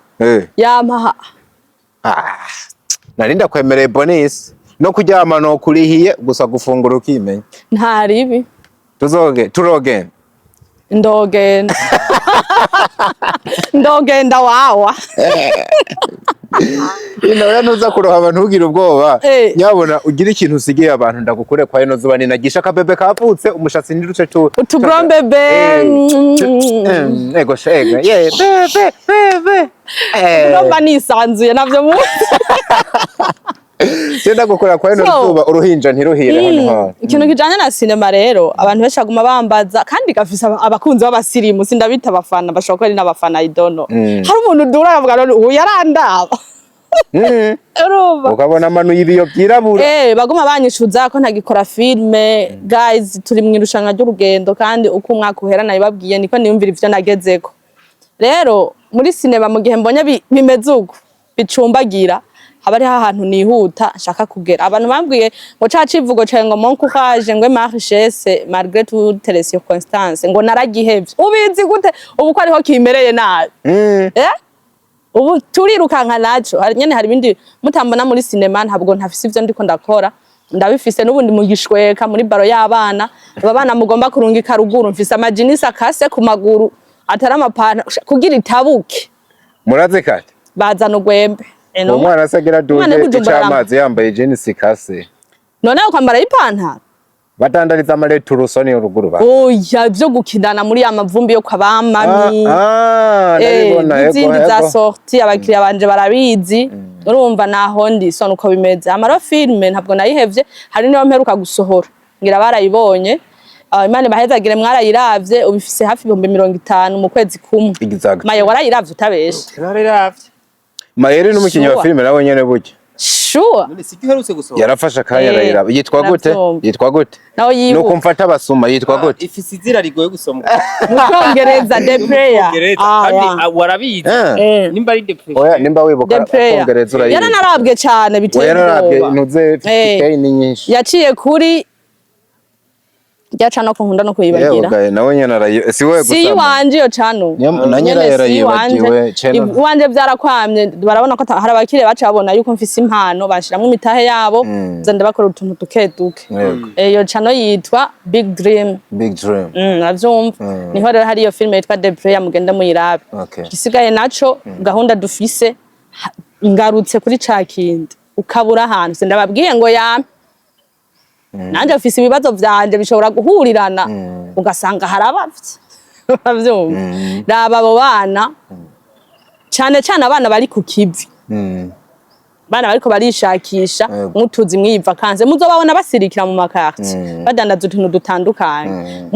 yamaha narinda kwemereye bonus no kuryama no kurihiye gusa gufungura ukimenya ntaribi turogenda ndogenda wawa ino nuza kuroha abantu ugira ubwoba nyabona ugira ikintu usigiye abantu ndagukure kwa ino zuba ninagisha akabebe kapfutse umushatsi ndiruce tu utugrom bebe ego shega ye bebe urumva nisanzuye navyo mu Senda gukora kwa ino zuba uruhinja ntiruhire hano ikintu kijanye na cinema rero abantu benshi baguma bambaza kandi gafisa abakunzi b'abasirimu sindabita abafana bashobora ko ari n'abafana idono hari umuntu dura avuga ngo uyu yarandaba ukabona amanu y'ibiyo byirabura baguma banyishuza ko ntagikora filme guys turi mu irushanwa ry'urugendo kandi uko umwaka uhera nabibabwiye niko niyumvira ivyo nagezeko rero muri cinema mu gihe mbonye bimeze uko bicumbagira habari ahantu nihuta nshaka kugera abantu bambwiye ngo cacivugo cyawe ngo mon courage ngo marchesse malgré toutes les circonstances ngo naragihevye ubizi gute ubu ko ariho kimereye nabi ubu turirukanka naco nyene hari bindi mutambona muri cinema ntabwo ntafise ivyo ndiko ndakora ndabifise n'ubundi mu gishweka muri baro y'abana abana mugomba kurungika ruguru mfise amajinisi akase ku maguru atari amapana kugira itabuke muraze kati bazana ugwembe umwana asagira duje icamazi yambaye jeans kase none ukwambara ipantaro batandariza amaretu rusoni uruguru ba oya byo gukindana muri amavumbi yo kwabamami nabibona izindi za sortie abakiriya banje barabizi urumva naho ndi sone uko bimeze amaro filme ntabwo nayihevye hari niyo mperuka gusohora ngira barayibonye Imana bahezagire mwarayiravye ubifise hafi 50 mu kwezi kumwe maye warayiravye utabeshe narayiravye Mayeri n'umukinyi wa filme nawe nyene buke sure none sigiherutse gusohora yarafasha akanya yarayiraba yitwa gute naho yiwe nuko mfata abasuma yitwa gute ifise izira rigoye gusoma mu Congereza de player kandi warabizi nimba ari de player oya nimba wibuka Congereza urayizi yaranarabwe cyane biteye yararabwe nuze 50k ni nyinshi yaciye kuri no kunkunda no kuyibagira yego nawe nyene arayo si wewe gusa si wanje yo cano nanyira yarayibagiwe channel wanje byarakwamye barabona ko hari abakire baca babona yuko mfise impano bashiramwe imitahe yabo zande bakora utuntu tukeduke iyo chano yitwa Big Dream navyumva niho rero hari iyo filme yitwa The Prayer mugenda muyirabe gisigaye naco gahunda dufise ngarutse kuri cakindi ukabura ahantu sindababwiye ngo yame nanje afise ibibazo vyanje bishobora guhurirana ugasanga harabavye bavyumva raba abo bana cyane abana bari ku kivi bana bariko barishakisha mutuzi mwiva kanze muzobabona basirikira mu makartie badandaza utuntu dutandukanye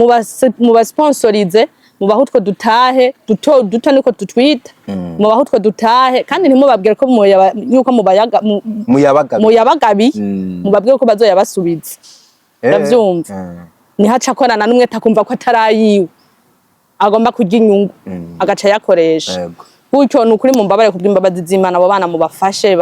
mu basponsorize mu bahutwe dutahe duto niko tutwita mu bahutwe dutahe kandi ntimubabwire ko yuko muyabagabi mubabwire ko bazoyabasubiza ndavyumva ni haca korana numwe takumva ko atarayiwe agomba kurya inyungu agaca yakoresha gutyo nukuri mumbabare kubw'imbabazi z'Imana abo bana mubafashe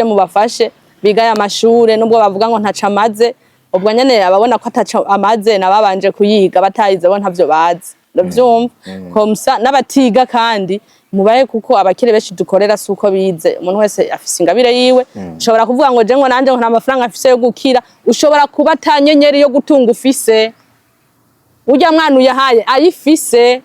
mubafashe bigaye amashure nubwo bavuga ngo ntaca amaze ubwo nyene ababona ko ataca amaze nababanje kuyiga batayize bo ntavyo bazi ndavyumva komsa n'abatiga kandi mubaye kuko abakire benshi dukorera suko bize umuntu wese afise ingabire yiwe ushobora kuvuga ngo je ngo nanje ngo nta mafaranga afise yo gukira ushobora kuba atanyenyeri yo gutunga ufise urya mwana uyahaye ayifise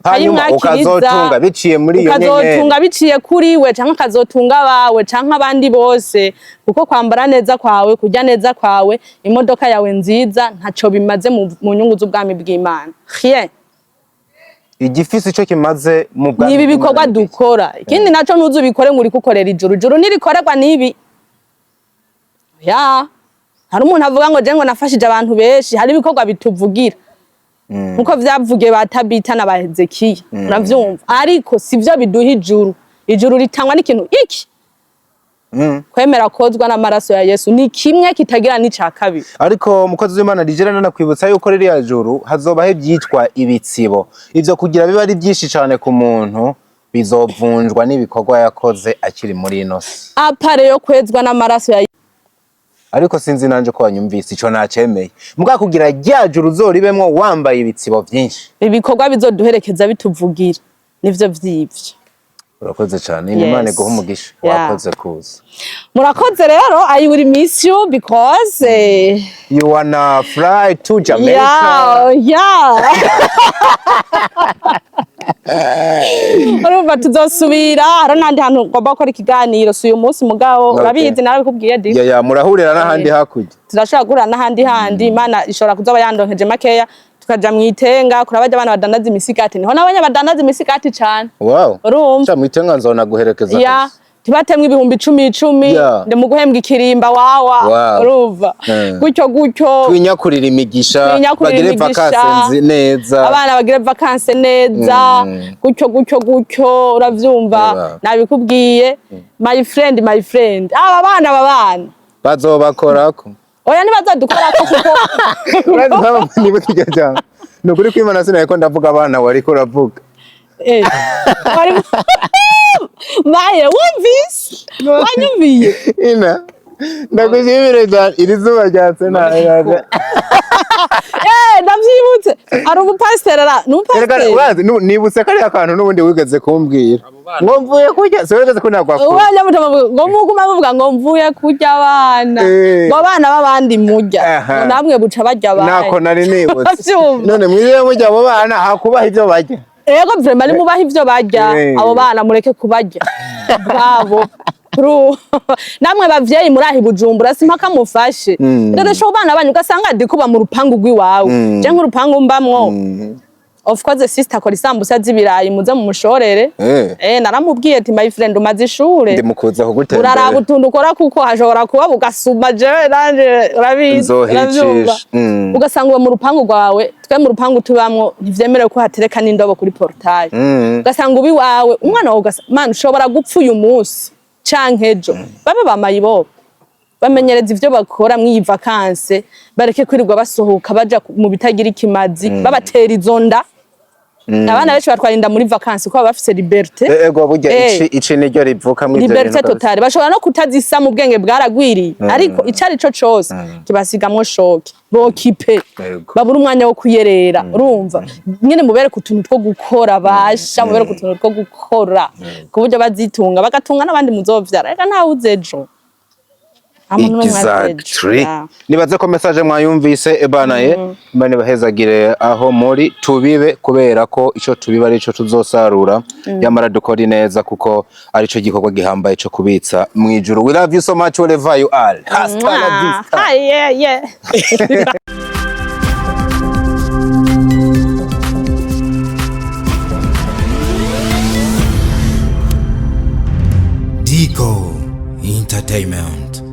hanyuma ukazotunga biciye muri iyo nyenyeri ukazotunga biciye kuri we canke ukazotunga abawe canke abandi bose kuko kwambara neza kwawe kurya neza kwawe imodoka yawe nziza ntaco bimaze mu nyungu z'ubwami bw'Imana rien igifisi ico kimaze mu bwami nibi bikorwa dukora ikindi naco nuzu bikore nguri kukorera ijuru nirikorerwa nibi ya hari umuntu avuga ngo je ngo nafashije abantu benshi hari ibikorwa bituvugira nkuko vyavuge batabita na bahezekiya uravyumva ariko sivyo biduha ijuru ritangwa n'ikintu iki kwemera kozwa n'amaraso ya Yesu ni kimwe kitagira n'ica kabiri. Ariko mukozi w'Imana Ligera nanakwibutsa yuko ririya juru hazobaho ibyitwa ibitsibo. Ivyo kugira biba ari byinshi cyane ku muntu bizovunjwa n'ibikorwa yakoze akiri muri ino si. Apare yo kwezwa n'amaraso ya Ariko sinzi nanje ko wanyumvise ico nacemeye. Muga kugira rya juru uzoribemwo wambaye ibitsibo byinshi. Ibikorwa bizoduherekeza bituvugira nivyo vyivyo. Urakoze cyane Imana iguha umugisha wakoze kuza. Murakoze rero I will miss you because you wanna fly to Jamaica. Yeah. Urumva tuzosubira hari nandi hantu ngomba gukora ikiganiro si uyu munsi mugabo urabizi narabikubwiye di. Yeah, murahurira n'ahandi hakujya. Turashaka guhura n'ahandi handi Imana ishobora kuzoba yandonkeje makeya tukaja mwitenga kurabaje abana badandaza imisigati niho nabanya badandaza imisigati cyane. Wow. Urumva cha mwitenga nzona guherekeza. Yeah. Tibatemwe ibihumbi 10 ndi mu guhembwa ikirimba wawa urumva gutyo twinyakurira imigisha bagire vacances neza abana bagire vacances neza gutyo uravyumva nabikubwiye my friend aba bana bazobakorako oya ntibazadukorako kuko urazi niba tujya nukuri kw'Imana sinaye ko ndavuga abana wariko uravuga Maye wumvise wanyumviye ina ndagushimire cyane iri zuba ryatse nayaje ndavyibutse ari umupasiteri urazi nibutse kari akantu nubundi wigeze kumbwira ngo mvuye kurya so wigeze kunagwa ko wanya mutama ngo muguma muvuga ngo mvuye kurya abana ngo abana babandi murya namwe buca barya abana nako nari nibutse none mwiye murya abo bana hakubaha ivyo barya Ego vrema ni mubaha ivyo barya abo bana mureke kubarya bravo namwe bavyeyi murahi Bujumbura simpaka mufashe rero sho bana banyu ugasanga dikuba mu rupangu rw'iwawe je nk'urupangu mbamwo of course sister akora isambusa z'ibirayi muze mu mushorere naramubwiye ati my friend umaze ishure ndimukuza kugutembera uraraba utuntu ukora kuko hashobora kuba ugasuma jewe nanje urabizi ugasanga uwo mu rupangu rwawe twe mu rupangu tubamwo ntivyemerewe ko hatereka n'indobo kuri portail ugasanga ubi wawe umwana wawe man ushobora gupfa uyu munsi canke ejo babe bamayibo bamenyereza ivyo bakora mwiyi vacances bareke kwirirwa basohoka baja mu bitagira ikimazi babatera izo nda abana benshi batwarinda muri vacances ko bafise liberté ego burya ici niryo rivuka mu liberté totale bashobora no kutazisa mu bwenge bwaragwiriye ariko icari co cose kibasigamwo shoke bokipe babura umwanya wo kuyerera urumva nyene mubereka utuntu two gukora basha mubereka utuntu two gukora ku buryo bazitunga bagatunga n'abandi muzovyara reka nta uzejo Exactly. Nibaze ko message mwayumvise ebana Imana bahezagire aho muri tubibe kubera ko ico tubiba ari ico tuzosarura yamara dukora neza kuko ari ico gikorwa gihambaye ico kubitsa mwijuru. We love you so much wherever you are. Hasta la vista. Yeah. Diko Entertainment.